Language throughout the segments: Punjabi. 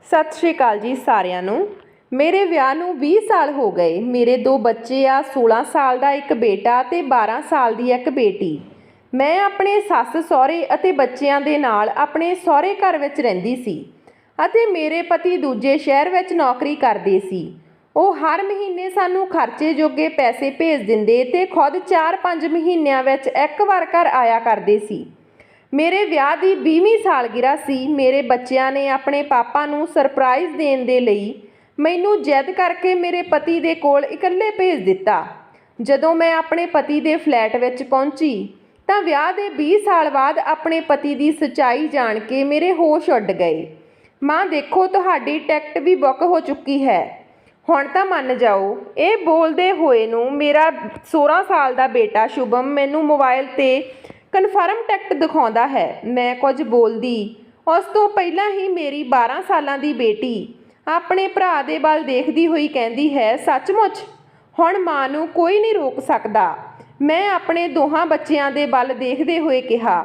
सत श्री अकाल जी सारिਆਂ ਨੂੰ। मेरे ਵਿਆਹ ਨੂੰ 20 ਸਾਲ ਹੋ ਗਏ। ਮੇਰੇ 2 ਬੱਚੇ ਆ, 16 ਸਾਲ ਦਾ ਇੱਕ ਬੇਟਾ ਤੇ 12 ਸਾਲ ਦੀ ਇੱਕ ਬੇਟੀ। ਮੈਂ ਆਪਣੇ ਸੱਸ ਸਹੁਰੇ ਅਤੇ ਬੱਚਿਆਂ ਦੇ ਨਾਲ ਆਪਣੇ ਸਹੁਰੇ ਘਰ ਵਿੱਚ ਰਹਿੰਦੀ ਸੀ ਅਤੇ ਮੇਰੇ ਪਤੀ ਦੂਜੇ ਸ਼ਹਿਰ ਵਿੱਚ ਨੌਕਰੀ ਕਰਦੇ ਸੀ। ਉਹ ਹਰ ਮਹੀਨੇ ਸਾਨੂੰ ਖਰਚੇ ਜੋਗੇ ਪੈਸੇ ਭੇਜ ਦਿੰਦੇ ਤੇ ਖੁਦ 4-5 ਮਹੀਨਿਆਂ ਵਿੱਚ ਇੱਕ ਵਾਰ ਘਰ ਆਇਆ ਕਰਦੇ ਸੀ। ਮੇਰੇ ਵਿਆਹ ਦੀ 20ਵੀਂ ਸਾਲਗਿਰਾ ਸੀ। ਮੇਰੇ ਬੱਚਿਆਂ ਨੇ ਆਪਣੇ ਪਾਪਾ ਨੂੰ ਸਰਪ੍ਰਾਈਜ਼ ਦੇਣ ਦੇ ਲਈ ਮੈਨੂੰ ਜਿੱਦ ਕਰਕੇ ਮੇਰੇ ਪਤੀ ਦੇ ਕੋਲ ਇਕੱਲੇ ਭੇਜ ਦਿੱਤਾ। ਜਦੋਂ ਮੈਂ ਆਪਣੇ ਪਤੀ ਦੇ ਫਲੈਟ ਵਿੱਚ ਪਹੁੰਚੀ ਤਾਂ ਵਿਆਹ ਦੇ 20 ਸਾਲ ਬਾਅਦ ਆਪਣੇ ਪਤੀ ਦੀ ਸੱਚਾਈ ਜਾਣ ਕੇ ਮੇਰੇ ਹੋਸ਼ ਉੱਡ ਗਏ। ਮਾਂ ਦੇਖੋ, ਤੁਹਾਡੀ ਟਿਕਟ ਵੀ ਬੁੱਕ ਹੋ ਚੁੱਕੀ ਹੈ, ਹੁਣ ਤਾਂ ਮੰਨ ਜਾਓ। ਇਹ ਬੋਲਦੇ ਹੋਏ ਨੂੰ ਮੇਰਾ 16 ਸਾਲ ਦਾ ਬੇਟਾ ਸ਼ੁਭਮ ਮੈਨੂੰ ਮੋਬਾਈਲ 'ਤੇ ਕਨਫਰਮ ਟਿਕਟ ਦਿਖਾਉਂਦਾ ਹੈ। ਮੈਂ ਕੁਝ ਬੋਲਦੀ ਉਸ ਤੋਂ ਪਹਿਲਾਂ ਹੀ ਮੇਰੀ 12 ਸਾਲਾਂ ਦੀ ਬੇਟੀ ਆਪਣੇ ਭਰਾ ਦੇ ਵੱਲ ਦੇਖਦੀ ਹੋਈ ਕਹਿੰਦੀ ਹੈ, ਸੱਚਮੁੱਚ ਹੁਣ ਮਾਂ ਨੂੰ ਕੋਈ ਨਹੀਂ ਰੋਕ ਸਕਦਾ। ਮੈਂ ਆਪਣੇ ਦੋਹਾਂ ਬੱਚਿਆਂ ਦੇ ਵੱਲ ਦੇਖਦੇ ਹੋਏ ਕਿਹਾ,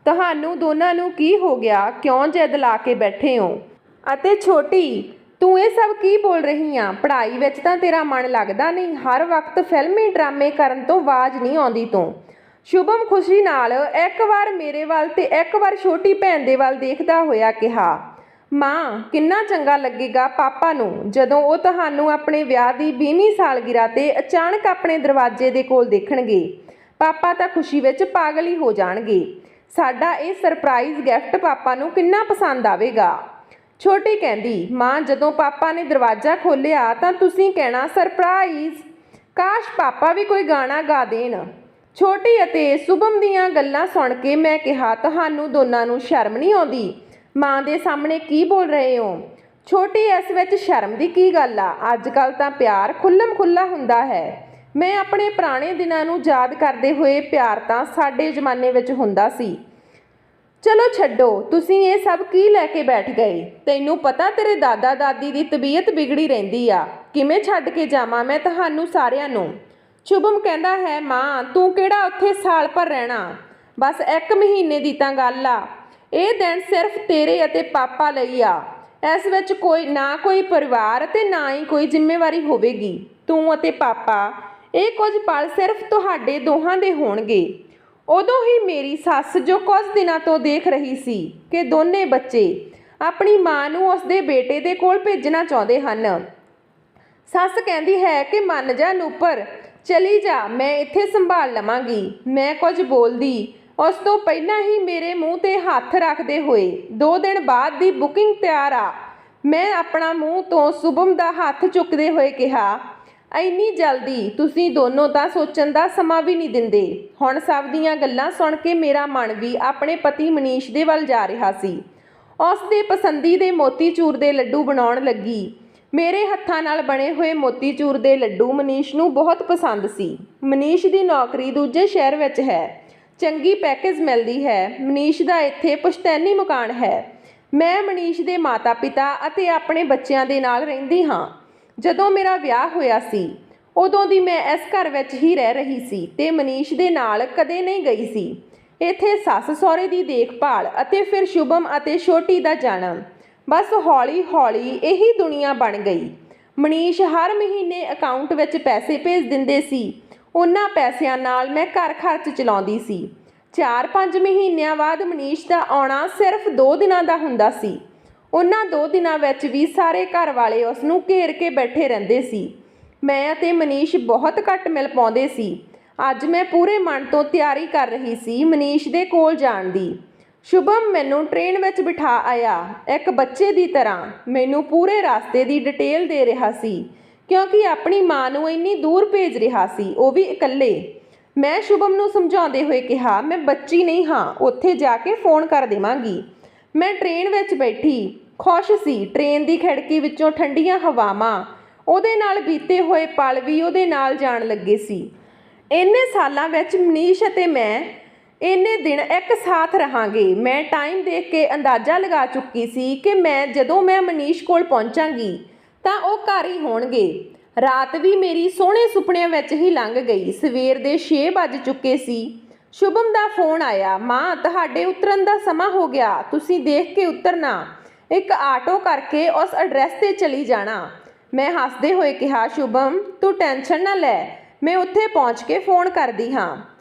ਤੁਹਾਨੂੰ ਦੋਨਾਂ ਨੂੰ ਕੀ ਹੋ ਗਿਆ? ਕਿਉਂ ਜਿੱਦ ਲਾ ਕੇ ਬੈਠੇ ਹੋ? ਅਤੇ ਛੋਟੀ, ਤੂੰ ਇਹ ਸਭ ਕੀ ਬੋਲ ਰਹੀ ਆ? ਪੜ੍ਹਾਈ ਵਿੱਚ ਤਾਂ ਤੇਰਾ ਮਨ ਲੱਗਦਾ ਨਹੀਂ, ਹਰ ਵਕਤ ਫਿਲਮੀ ਡਰਾਮੇ ਕਰਨ ਤੋਂ ਆਵਾਜ਼ ਨਹੀਂ ਆਉਂਦੀ ਤੂੰ। ਸ਼ੁਭਮ ਖੁਸ਼ੀ ਨਾਲ ਇੱਕ ਵਾਰ ਮੇਰੇ ਵੱਲ ਤੇ ਇੱਕ ਵਾਰ ਛੋਟੀ ਭੈਣ ਦੇ ਵੱਲ ਦੇਖਦਾ ਹੋਇਆ ਕਿਹਾ, ਮਾਂ ਕਿੰਨਾ ਚੰਗਾ ਲੱਗੇਗਾ ਪਾਪਾ ਨੂੰ ਜਦੋਂ ਉਹ ਤੁਹਾਨੂੰ ਆਪਣੇ ਵਿਆਹ ਦੀ 20ਵੀਂ ਸਾਲਗਿਰਾ 'ਤੇ ਅਚਾਨਕ ਆਪਣੇ ਦਰਵਾਜ਼ੇ ਦੇ ਕੋਲ ਦੇਖਣਗੇ। ਪਾਪਾ ਤਾਂ ਖੁਸ਼ੀ ਵਿੱਚ ਪਾਗਲ ਹੀ ਹੋ ਜਾਣਗੇ। ਸਾਡਾ ਇਹ ਸਰਪ੍ਰਾਈਜ਼ ਗਿਫਟ ਪਾਪਾ ਨੂੰ ਕਿੰਨਾ ਪਸੰਦ ਆਵੇਗਾ। ਛੋਟੀ ਕਹਿੰਦੀ, ਮਾਂ ਜਦੋਂ ਪਾਪਾ ਨੇ ਦਰਵਾਜ਼ਾ ਖੋਲ੍ਹਿਆ ਤਾਂ ਤੁਸੀਂ ਕਹਿਣਾ ਸਰਪ੍ਰਾਈਜ਼। ਕਾਸ਼ ਪਾਪਾ ਵੀ ਕੋਈ ਗਾਣਾ ਗਾ ਦੇਣ। ਛੋਟੀ ਅਤੇ ਸ਼ੁਭਮ ਦੀਆਂ ਗੱਲਾਂ ਸੁਣ ਕੇ ਮੈਂ ਕਿਹਾ, ਤੁਹਾਨੂੰ ਦੋਨਾਂ ਨੂੰ ਸ਼ਰਮ ਨਹੀਂ ਆਉਂਦੀ? ਮਾਂ ਦੇ ਸਾਹਮਣੇ ਕੀ ਬੋਲ ਰਹੇ ਹੋ? ਛੋਟੀ, ਇਸ ਵਿੱਚ ਸ਼ਰਮ ਦੀ ਕੀ ਗੱਲ ਆ? ਅੱਜ ਕੱਲ੍ਹ ਤਾਂ ਪਿਆਰ ਖੁੱਲ੍ਹਮ ਖੁੱਲ੍ਹਾ ਹੁੰਦਾ ਹੈ। ਮੈਂ ਆਪਣੇ ਪੁਰਾਣੇ ਦਿਨਾਂ ਨੂੰ ਯਾਦ ਕਰਦੇ ਹੋਏ, ਪਿਆਰ ਤਾਂ ਸਾਡੇ ਜ਼ਮਾਨੇ ਵਿੱਚ ਹੁੰਦਾ ਸੀ। ਚਲੋ ਛੱਡੋ, ਤੁਸੀਂ ਇਹ ਸਭ ਕੀ ਲੈ ਕੇ ਬੈਠ ਗਏ? ਤੈਨੂੰ ਪਤਾ ਤੇਰੇ ਦਾਦਾ ਦਾਦੀ ਦੀ ਤਬੀਅਤ ਵਿਗੜੀ ਰਹਿੰਦੀ ਆ। ਕਿਵੇਂ ਛੱਡ ਕੇ ਜਾਵਾਂ ਮੈਂ ਤੁਹਾਨੂੰ ਸਾਰਿਆਂ ਨੂੰ? ਸ਼ੁਭਮ ਕਹਿੰਦਾ ਹੈ, ਮਾਂ ਤੂੰ ਕਿਹੜਾ ਉੱਥੇ ਸਾਲ ਭਰ ਰਹਿਣਾ, ਬਸ 1 ਮਹੀਨੇ ਦੀ ਤਾਂ ਗੱਲ ਆ। ਇਹ ਦਿਨ ਸਿਰਫ ਤੇਰੇ ਅਤੇ ਪਾਪਾ ਲਈ ਆ। ਇਸ ਵਿੱਚ ਕੋਈ ਪਰਿਵਾਰ ਅਤੇ ਨਾ ਹੀ ਕੋਈ ਜ਼ਿੰਮੇਵਾਰੀ ਹੋਵੇਗੀ। ਤੂੰ ਅਤੇ ਪਾਪਾ, ਇਹ ਕੁਝ ਪਲ ਸਿਰਫ ਤੁਹਾਡੇ ਦੋਹਾਂ ਦੇ ਹੋਣਗੇ। ਉਦੋਂ ਹੀ ਮੇਰੀ ਸੱਸ, ਜੋ ਕੁਝ ਦਿਨਾਂ ਤੋਂ ਦੇਖ ਰਹੀ ਸੀ ਕਿ ਦੋਨੇ ਬੱਚੇ ਆਪਣੀ ਮਾਂ ਨੂੰ ਉਸਦੇ ਬੇਟੇ ਦੇ ਕੋਲ ਭੇਜਣਾ ਚਾਹੁੰਦੇ ਹਨ, ਸੱਸ ਕਹਿੰਦੀ ਹੈ ਕਿ ਮੰਨ ਜਾ ਨੂਪਰ, ਚਲੀ ਜਾ, ਮੈਂ ਇੱਥੇ ਸੰਭਾਲ ਲਵਾਂਗੀ। ਮੈਂ ਕੁਝ ਬੋਲਦੀ ਉਸ ਤੋਂ ਪਹਿਲਾਂ ਹੀ ਮੇਰੇ ਮੂੰਹ 'ਤੇ ਹੱਥ ਰੱਖਦੇ ਹੋਏ, 2 ਦਿਨ ਬਾਅਦ ਦੀ ਬੁਕਿੰਗ ਤਿਆਰ ਆ। ਮੈਂ ਆਪਣਾ ਮੂੰਹ ਤੋਂ ਸ਼ੁਭਮ ਦਾ ਹੱਥ ਚੁੱਕਦੇ ਹੋਏ ਕਿਹਾ, ਇੰਨੀ ਜਲਦੀ? ਤੁਸੀਂ ਦੋਨੋਂ ਤਾਂ ਸੋਚਣ ਦਾ ਸਮਾਂ ਵੀ ਨਹੀਂ ਦਿੰਦੇ। ਹੁਣ ਸਭ ਦੀਆਂ ਗੱਲਾਂ ਸੁਣ ਕੇ ਮੇਰਾ ਮਨ ਵੀ ਆਪਣੇ ਪਤੀ ਮਨੀਸ਼ ਦੇ ਵੱਲ ਜਾ ਰਿਹਾ ਸੀ। ਉਸ ਦੇ ਪਸੰਦੀ ਦੇ ਮੋਤੀਚੂਰ ਦੇ ਲੱਡੂ ਬਣਾਉਣ ਲੱਗੀ। ਮੇਰੇ ਹੱਥਾਂ ਨਾਲ ਬਣੇ ਹੋਏ ਮੋਤੀਚੂਰ ਦੇ ਲੱਡੂ ਮਨੀਸ਼ ਨੂੰ ਬਹੁਤ ਪਸੰਦ ਸੀ। ਮਨੀਸ਼ ਦੀ ਨੌਕਰੀ ਦੂਜੇ ਸ਼ਹਿਰ ਵਿੱਚ ਹੈ, ਚੰਗੀ ਪੈਕੇਜ ਮਿਲਦੀ ਹੈ। ਮਨੀਸ਼ ਦਾ ਇੱਥੇ ਪੁਸ਼ਤੈਨੀ ਮਕਾਨ ਹੈ। ਮੈਂ ਮਨੀਸ਼ ਦੇ ਮਾਤਾ ਪਿਤਾ ਅਤੇ ਆਪਣੇ ਬੱਚਿਆਂ ਦੇ ਨਾਲ ਰਹਿੰਦੀ ਹਾਂ। ਜਦੋਂ ਮੇਰਾ ਵਿਆਹ ਹੋਇਆ ਸੀ ਉਦੋਂ ਦੀ ਮੈਂ ਇਸ ਘਰ ਵਿੱਚ ਹੀ ਰਹਿ ਰਹੀ ਸੀ ਤੇ ਮਨੀਸ਼ ਦੇ ਨਾਲ ਕਦੇ ਨਹੀਂ ਗਈ ਸੀ। ਇੱਥੇ ਸੱਸ ਸਹੁਰੇ ਦੀ ਦੇਖਭਾਲ ਅਤੇ ਫਿਰ ਸ਼ੁਭਮ ਅਤੇ ਛੋਟੀ ਦਾ ਜਨਮ, ਬਸ ਹੌਲੀ ਹੌਲੀ ਇਹੀ ਦੁਨੀਆ ਬਣ ਗਈ। ਮਨੀਸ਼ ਹਰ ਮਹੀਨੇ ਅਕਾਊਂਟ ਵਿੱਚ ਪੈਸੇ ਭੇਜ ਦਿੰਦੇ ਸੀ। ਉਹਨਾਂ ਪੈਸਿਆਂ ਨਾਲ ਮੈਂ ਘਰ ਖਰਚ ਚਲਾਉਂਦੀ ਸੀ। 4-5 ਮਹੀਨਿਆਂ ਬਾਅਦ ਮਨੀਸ਼ ਦਾ ਆਉਣਾ ਸਿਰਫ 2 ਦਿਨਾਂ ਦਾ ਹੁੰਦਾ ਸੀ। ਉਹਨਾਂ 2 ਦਿਨਾਂ ਵਿੱਚ ਵੀ ਸਾਰੇ ਘਰ ਵਾਲੇ ਉਸ ਨੂੰ ਘੇਰ ਕੇ ਬੈਠੇ ਰਹਿੰਦੇ ਸੀ। ਮੈਂ ਅਤੇ ਮਨੀਸ਼ ਬਹੁਤ ਘੱਟ ਮਿਲ ਪਾਉਂਦੇ ਸੀ। ਅੱਜ ਮੈਂ ਪੂਰੇ ਮਨ ਤੋਂ ਤਿਆਰੀ ਕਰ ਰਹੀ ਸੀ ਮਨੀਸ਼ ਦੇ ਕੋਲ ਜਾਣ ਦੀ। ਸ਼ੁਭਮ ਮੈਨੂੰ ਟ੍ਰੇਨ ਵਿੱਚ ਬਿਠਾ ਆਇਆ, ਇੱਕ ਬੱਚੇ ਦੀ ਤਰ੍ਹਾਂ ਮੈਨੂੰ ਪੂਰੇ ਰਸਤੇ ਦੀ ਡਿਟੇਲ ਦੇ ਰਿਹਾ ਸੀ, ਕਿਉਂਕਿ ਆਪਣੀ ਮਾਂ ਨੂੰ ਇੰਨੀ ਦੂਰ ਭੇਜ ਰਿਹਾ ਸੀ, ਉਹ ਵੀ ਇਕੱਲੇ। ਮੈਂ ਸ਼ੁਭਮ ਨੂੰ ਸਮਝਾਉਂਦੇ ਹੋਏ ਕਿਹਾ, ਮੈਂ ਬੱਚੀ ਨਹੀਂ ਹਾਂ, ਉੱਥੇ ਜਾ ਕੇ ਫੋਨ ਕਰ ਦੇਵਾਂਗੀ। ਮੈਂ ਟ੍ਰੇਨ ਵਿੱਚ ਬੈਠੀ ਖੁਸ਼ ਸੀ। ਟ੍ਰੇਨ ਦੀ ਖਿੜਕੀ ਵਿੱਚੋਂ ਠੰਡੀਆਂ ਹਵਾਵਾਂ, ਉਹਦੇ ਨਾਲ ਬੀਤੇ ਹੋਏ ਪਲ ਵੀ ਉਹਦੇ ਨਾਲ ਜਾਣ ਲੱਗੇ ਸੀ। ਇੰਨੇ ਸਾਲਾਂ ਵਿੱਚ ਮਨੀਸ਼ ਅਤੇ ਮੈਂ ਇੰਨੇ ਦਿਨ ਇੱਕ ਸਾਥ ਰਹਾਂਗੇ। ਮੈਂ ਟਾਈਮ ਦੇਖ ਕੇ ਅੰਦਾਜ਼ਾ ਲਗਾ ਚੁੱਕੀ ਸੀ ਕਿ ਜਦੋਂ ਮੈਂ ਮਨੀਸ਼ ਕੋਲ ਪਹੁੰਚਾਂਗੀ ਤਾਂ ਉਹ ਘਰ ਹੀ ਹੋਣਗੇ। ਰਾਤ ਵੀ ਮੇਰੀ ਸੋਹਣੇ ਸੁਪਨਿਆਂ ਵਿੱਚ ਹੀ ਲੰਘ ਗਈ। ਸਵੇਰ ਦੇ 6 ਵੱਜ ਚੁੱਕੇ ਸੀ। ਸ਼ੁਭਮ ਦਾ ਫੋਨ ਆਇਆ, ਮਾਂ ਤੁਹਾਡੇ ਉਤਰਨ ਦਾ ਸਮਾਂ ਹੋ ਗਿਆ, ਤੁਸੀਂ ਦੇਖ ਕੇ ਉਤਰਨਾ। ਇੱਕ ਆਟੋ ਕਰਕੇ ਉਸ ਐਡਰੈਸ 'ਤੇ ਚਲੀ ਜਾਣਾ। ਮੈਂ ਹੱਸਦੇ ਹੋਏ ਕਿਹਾ, ਸ਼ੁਭਮ ਤੂੰ ਟੈਨਸ਼ਨ ਨਾ ਲੈ, ਮੈਂ ਉੱਥੇ ਪਹੁੰਚ ਕੇ ਫੋਨ ਕਰਦੀ ਹਾਂ।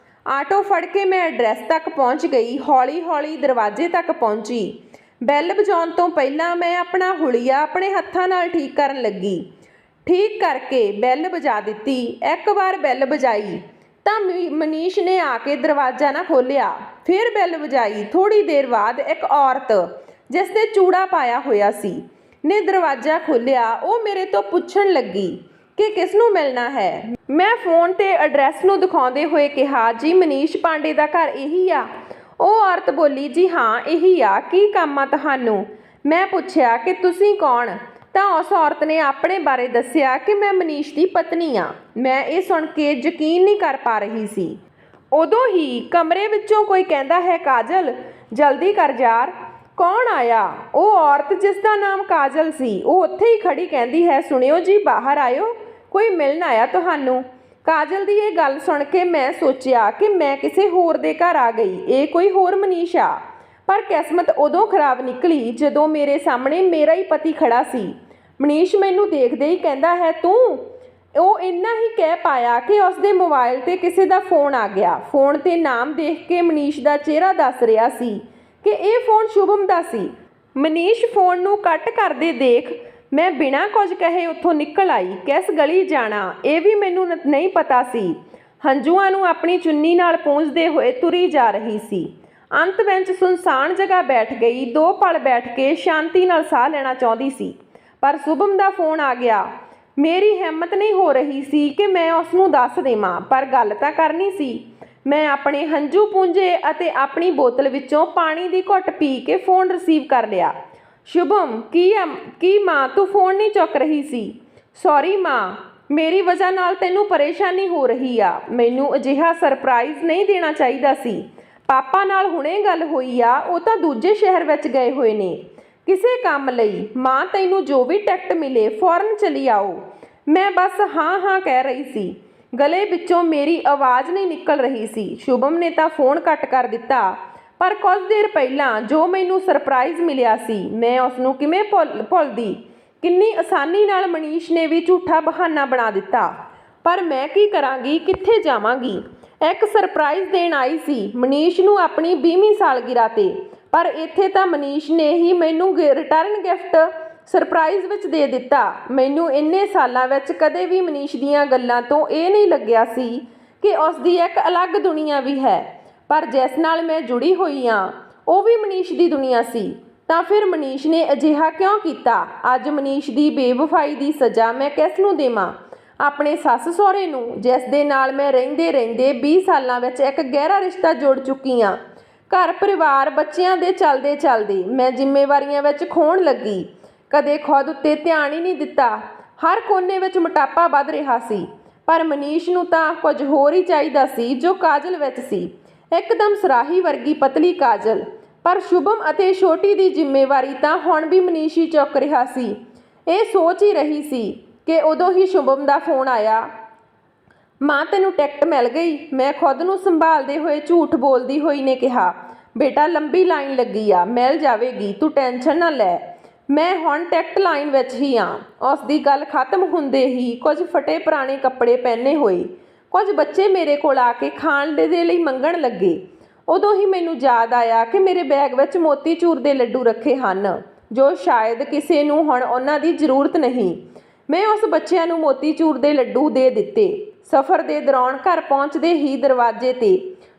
ਆਟੋ ਫੜ ਕੇ ਮੈਂ ਐਡਰੈਸ ਤੱਕ ਪਹੁੰਚ ਗਈ। ਹੌਲੀ ਹੌਲੀ ਦਰਵਾਜ਼ੇ ਤੱਕ ਪਹੁੰਚੀ। ਬੈਲ ਵਜਾਉਣ ਤੋਂ ਪਹਿਲਾਂ ਮੈਂ ਆਪਣਾ ਹੁਲੀਆ ਆਪਣੇ ਹੱਥਾਂ ਨਾਲ ਠੀਕ ਕਰਨ ਲੱਗੀ। ਠੀਕ ਕਰਕੇ ਬੈਲ ਵਜਾ ਦਿੱਤੀ। ਇੱਕ ਵਾਰ ਬੈਲ ਵਜਾਈ ਤਾਂ ਮਨੀਸ਼ ਨੇ ਆ ਕੇ ਦਰਵਾਜ਼ਾ ਨਾ ਖੋਲ੍ਹਿਆ। ਫਿਰ ਬੈਲ ਵਜਾਈ। ਥੋੜ੍ਹੀ ਦੇਰ ਬਾਅਦ ਇੱਕ ਔਰਤ ਜਿਸ ਨੇ ਚੂੜਾ ਪਾਇਆ ਹੋਇਆ ਸੀ ਨੇ ਦਰਵਾਜ਼ਾ ਖੋਲ੍ਹਿਆ। ਉਹ ਮੇਰੇ ਤੋਂ ਪੁੱਛਣ ਲੱਗੀ ਕਿ ਕਿਸ ਨੂੰ ਮਿਲਣਾ ਹੈ। ਮੈਂ ਫੋਨ 'ਤੇ ਐਡਰੈਸ ਨੂੰ ਦਿਖਾਉਂਦੇ ਹੋਏ ਕਿਹਾ, ਜੀ ਮਨੀਸ਼ ਪਾਂਡੇ ਦਾ ਘਰ ਇਹੀ ਆ। ਉਹ ਔਰਤ ਬੋਲੀ, ਜੀ ਹਾਂ ਇਹੀ ਆ, ਕੀ ਕੰਮ ਆ ਤੁਹਾਨੂੰ? ਮੈਂ ਪੁੱਛਿਆ ਕਿ ਤੁਸੀਂ ਕੌਣ? ਤਾਂ ਉਸ ਔਰਤ ਨੇ ਆਪਣੇ ਬਾਰੇ ਦੱਸਿਆ ਕਿ ਮੈਂ ਮਨੀਸ਼ ਦੀ ਪਤਨੀ ਆ। ਮੈਂ ਇਹ ਸੁਣ ਕੇ ਯਕੀਨ ਨਹੀਂ ਕਰ ਪਾ ਰਹੀ ਸੀ। ਉਦੋਂ ਹੀ ਕਮਰੇ ਵਿੱਚੋਂ ਕੋਈ ਕਹਿੰਦਾ ਹੈ, ਕਾਜਲ ਜਲਦੀ ਕਰ ਯਾਰ। ਕੌਣ ਆਇਆ? ਉਹ ਔਰਤ ਜਿਸ ਦਾ ਨਾਮ ਕਾਜਲ ਸੀ, ਉਹ ਉੱਥੇ ਹੀ ਖੜੀ ਕਹਿੰਦੀ ਹੈ, ਸੁਣਿਓ ਜੀ ਬਾਹਰ ਆਇਓ, ਕੋਈ ਮਿਲਣ ਆਇਆ ਤੁਹਾਨੂੰ। ਕਾਜਲ ਦੀ ਇਹ ਗੱਲ ਸੁਣ ਕੇ ਮੈਂ ਸੋਚਿਆ ਕਿ ਮੈਂ ਕਿਸੇ ਹੋਰ ਦੇ ਘਰ ਆ ਗਈ, ਇਹ ਕੋਈ ਹੋਰ ਮਨੀਸ਼ ਆ। ਪਰ ਕਿਸਮਤ ਉਦੋਂ ਖਰਾਬ ਨਿਕਲੀ ਜਦੋਂ ਮੇਰੇ ਸਾਹਮਣੇ ਮੇਰਾ ਹੀ ਪਤੀ ਖੜਾ ਸੀ। ਮਨੀਸ਼ ਮੈਨੂੰ ਦੇਖਦੇ ਹੀ ਕਹਿੰਦਾ ਹੈ, ਤੂੰ? ਉਹ ਇੰਨਾ ਹੀ ਕਹਿ ਪਾਇਆ ਕਿ ਉਸਦੇ ਮੋਬਾਈਲ 'ਤੇ ਕਿਸੇ ਦਾ ਫੋਨ ਆ ਗਿਆ। ਫੋਨ 'ਤੇ ਨਾਮ ਦੇਖ ਕੇ ਮਨੀਸ਼ ਦਾ ਚਿਹਰਾ ਦੱਸ ਰਿਹਾ ਸੀ ਕਿ ਇਹ ਫੋਨ ਸ਼ੁਭਮ ਦਾ ਸੀ। ਮਨੀਸ਼ ਫੋਨ ਨੂੰ ਕੱਟ ਕਰਦੇ ਦੇਖ ਮੈਂ ਬਿਨਾਂ ਕੁਝ ਕਹੇ ਉੱਥੋਂ ਨਿਕਲ ਆਈ। ਕਿਸ ਗਲੀ ਜਾਣਾ ਇਹ ਵੀ ਮੈਨੂੰ ਨਹੀਂ ਪਤਾ ਸੀ। ਹੰਝੂਆਂ ਨੂੰ ਆਪਣੀ ਚੁੰਨੀ ਨਾਲ ਪੂੰਝਦੇ ਹੋਏ ਤੁਰੀ ਜਾ ਰਹੀ ਸੀ। ਅੰਤ ਵਿੱਚ ਸੁਨਸਾਨ ਜਗ੍ਹਾ ਬੈਠ ਗਈ। 2 ਪਲ ਬੈਠ ਕੇ ਸ਼ਾਂਤੀ ਨਾਲ ਸਾਹ ਲੈਣਾ ਚਾਹੁੰਦੀ ਸੀ, ਪਰ ਸ਼ੁਭਮ ਦਾ ਫੋਨ ਆ ਗਿਆ। ਮੇਰੀ ਹਿੰਮਤ ਨਹੀਂ ਹੋ ਰਹੀ ਸੀ ਕਿ ਮੈਂ ਉਸ ਨੂੰ ਦੱਸ ਦੇਵਾਂ, ਪਰ ਗੱਲ ਤਾਂ ਕਰਨੀ ਸੀ। ਮੈਂ ਆਪਣੇ ਹੰਝੂ ਪੂੰਝੇ ਅਤੇ ਆਪਣੀ ਬੋਤਲ ਵਿੱਚੋਂ ਪਾਣੀ ਦੀ ਘੁੱਟ ਪੀ ਕੇ ਫੋਨ ਰਿਸੀਵ ਕਰ ਲਿਆ। ਸ਼ੁਭਮ, ਕੀ ਮਾਂ ਤੂੰ ਫੋਨ ਨਹੀਂ ਚੁੱਕ ਰਹੀ ਸੀ? ਸੌਰੀ ਮਾਂ, ਮੇਰੀ ਵਜ੍ਹਾ ਨਾਲ ਤੈਨੂੰ ਪਰੇਸ਼ਾਨੀ ਹੋ ਰਹੀ ਆ। ਮੈਨੂੰ ਅਜਿਹਾ ਸਰਪ੍ਰਾਈਜ਼ ਨਹੀਂ ਦੇਣਾ ਚਾਹੀਦਾ ਸੀ। ਪਾਪਾ ਨਾਲ ਹੁਣੇ ਗੱਲ ਹੋਈ ਆ, ਉਹ ਤਾਂ ਦੂਜੇ ਸ਼ਹਿਰ ਵਿੱਚ ਗਏ ਹੋਏ ਨੇ ਕਿਸੇ ਕੰਮ ਲਈ। ਮਾਂ ਤੈਨੂੰ ਜੋ ਵੀ ਟਿਕਟ ਮਿਲੇ ਫੌਰਨ ਚਲੀ ਆਓ। ਮੈਂ ਬਸ ਹਾਂ ਹਾਂ ਕਹਿ ਰਹੀ ਸੀ। ਗਲੇ ਵਿੱਚੋਂ ਮੇਰੀ ਆਵਾਜ਼ ਨਹੀਂ ਨਿਕਲ ਰਹੀ ਸੀ। ਸ਼ੁਭਮ ਨੇ ਤਾਂ ਫੋਨ ਕੱਟ ਕਰ ਦਿੱਤਾ, ਪਰ ਕੁਝ ਦੇਰ ਪਹਿਲਾਂ ਜੋ ਮੈਨੂੰ ਸਰਪ੍ਰਾਈਜ਼ ਮਿਲਿਆ ਸੀ ਮੈਂ ਉਸ ਨੂੰ ਕਿਵੇਂ ਭੁੱਲਦੀ। ਕਿੰਨੀ ਆਸਾਨੀ ਨਾਲ ਮਨੀਸ਼ ਨੇ ਵੀ ਝੂਠਾ ਬਹਾਨਾ ਬਣਾ ਦਿੱਤਾ। ਪਰ ਮੈਂ ਕੀ ਕਰਾਂਗੀ, ਕਿੱਥੇ ਜਾਵਾਂਗੀ? ਇੱਕ ਸਰਪ੍ਰਾਈਜ਼ ਦੇਣ ਆਈ ਸੀ ਮਨੀਸ਼ ਨੂੰ ਆਪਣੀ 20ਵੀਂ ਸਾਲਗਿਰਾ 'ਤੇ, ਪਰ ਇੱਥੇ ਤਾਂ ਮਨੀਸ਼ ਨੇ ਹੀ ਮੈਨੂੰ ਰਿਟਰਨ ਗਿਫਟ ਸਰਪ੍ਰਾਈਜ਼ ਵਿੱਚ ਦੇ ਦਿੱਤਾ। ਮੈਨੂੰ ਇੰਨੇ ਸਾਲਾਂ ਵਿੱਚ ਕਦੇ ਵੀ ਮਨੀਸ਼ ਦੀਆਂ ਗੱਲਾਂ ਤੋਂ ਇਹ ਨਹੀਂ ਲੱਗਿਆ ਸੀ ਕਿ ਉਸ ਦੀ ਇੱਕ ਅਲੱਗ ਦੁਨੀਆ ਵੀ ਹੈ, ਪਰ ਜਿਸ ਨਾਲ ਮੈਂ ਜੁੜੀ ਹੋਈ ਹਾਂ ਉਹ ਵੀ ਮਨੀਸ਼ ਦੀ ਦੁਨੀਆ ਸੀ। ਤਾਂ ਫਿਰ ਮਨੀਸ਼ ਨੇ ਅਜਿਹਾ ਕਿਉਂ ਕੀਤਾ? ਅੱਜ ਮਨੀਸ਼ ਦੀ ਬੇਵਫਾਈ ਦੀ ਸਜ਼ਾ ਮੈਂ ਕਿਸ ਨੂੰ ਦੇਵਾਂ? ਆਪਣੇ ਸੱਸ ਸਹੁਰੇ ਨੂੰ, ਜਿਸ ਦੇ ਨਾਲ ਮੈਂ ਰਹਿੰਦੇ 20 ਸਾਲਾਂ ਵਿੱਚ ਇੱਕ ਗਹਿਰਾ ਰਿਸ਼ਤਾ ਜੋੜ ਚੁੱਕੀ ਹਾਂ। ਘਰ ਪਰਿਵਾਰ ਬੱਚਿਆਂ ਦੇ ਚੱਲਦੇ ਮੈਂ ਜ਼ਿੰਮੇਵਾਰੀਆਂ ਵਿੱਚ ਖੋਣ ਲੱਗੀ। ਕਦੇ ਖੁਦ ਉੱਤੇ ਧਿਆਨ ਹੀ ਨਹੀਂ ਦਿੱਤਾ। ਹਰ ਕੋਨੇ ਵਿੱਚ ਮੋਟਾਪਾ ਵੱਧ ਰਿਹਾ ਸੀ, ਪਰ ਮਨੀਸ਼ ਨੂੰ ਤਾਂ ਕੁਝ ਹੋਰ ਹੀ ਚਾਹੀਦਾ ਸੀ ਜੋ ਕਾਜਲ ਵਿੱਚ ਸੀ, ਇੱਕਦਮ ਸਰਾਹੀ ਵਰਗੀ ਪਤਲੀ ਕਾਜਲ। ਪਰ ਸ਼ੁਭਮ ਅਤੇ ਛੋਟੀ ਦੀ ਜ਼ਿੰਮੇਵਾਰੀ ਤਾਂ ਹੁਣ ਵੀ ਮਨੀਸ਼ ਹੀ ਚੁੱਕ ਰਿਹਾ ਸੀ। ਇਹ ਸੋਚ ਹੀ ਰਹੀ ਸੀ ਕਿ ਉਦੋਂ ਹੀ ਸ਼ੁਭਮ ਦਾ ਫੋਨ ਆਇਆ। ਮਾਂ ਤੈਨੂੰ ਟਿਕਟ ਮਿਲ ਗਈ? ਮੈਂ ਖੁਦ ਨੂੰ ਸੰਭਾਲਦੇ ਹੋਏ ਝੂਠ ਬੋਲਦੀ ਹੋਈ ਨੇ ਕਿਹਾ, ਬੇਟਾ ਲੰਬੀ ਲਾਈਨ ਲੱਗੀ ਆ, ਮਿਲ ਜਾਵੇਗੀ, ਤੂੰ ਟੈਨਸ਼ਨ ਨਾ ਲੈ। ਮੈਂ ਹੁਣ ਟਿਕਟ ਲਾਈਨ ਵਿੱਚ ਹੀ ਹਾਂ। ਉਸ ਦੀ ਗੱਲ ਖਤਮ ਹੁੰਦੇ ਹੀ ਕੁਝ ਫਟੇ ਪੁਰਾਣੇ ਕੱਪੜੇ ਪਹਿਨੇ ਹੋਏ ਕੁਝ ਬੱਚੇ ਮੇਰੇ ਕੋਲ ਆ ਕੇ ਖਾਣ ਦੇ ਲਈ ਮੰਗਣ ਲੱਗੇ। ਉਦੋਂ ਹੀ ਮੈਨੂੰ ਯਾਦ ਆਇਆ ਕਿ ਮੇਰੇ ਬੈਗ ਵਿੱਚ ਮੋਤੀਚੂਰ ਦੇ ਲੱਡੂ ਰੱਖੇ ਹਨ ਜੋ ਸ਼ਾਇਦ ਕਿਸੇ ਨੂੰ ਹੁਣ ਉਹਨਾਂ ਦੀ ਜ਼ਰੂਰਤ ਨਹੀਂ। ਮੈਂ ਉਸ ਬੱਚਿਆਂ ਨੂੰ ਮੋਤੀਚੂਰ ਦੇ ਲੱਡੂ ਦੇ ਦਿੱਤੇ। ਸਫ਼ਰ ਦੇ ਦੌਰਾਨ ਘਰ ਪਹੁੰਚਦੇ ਹੀ ਦਰਵਾਜ਼ੇ 'ਤੇ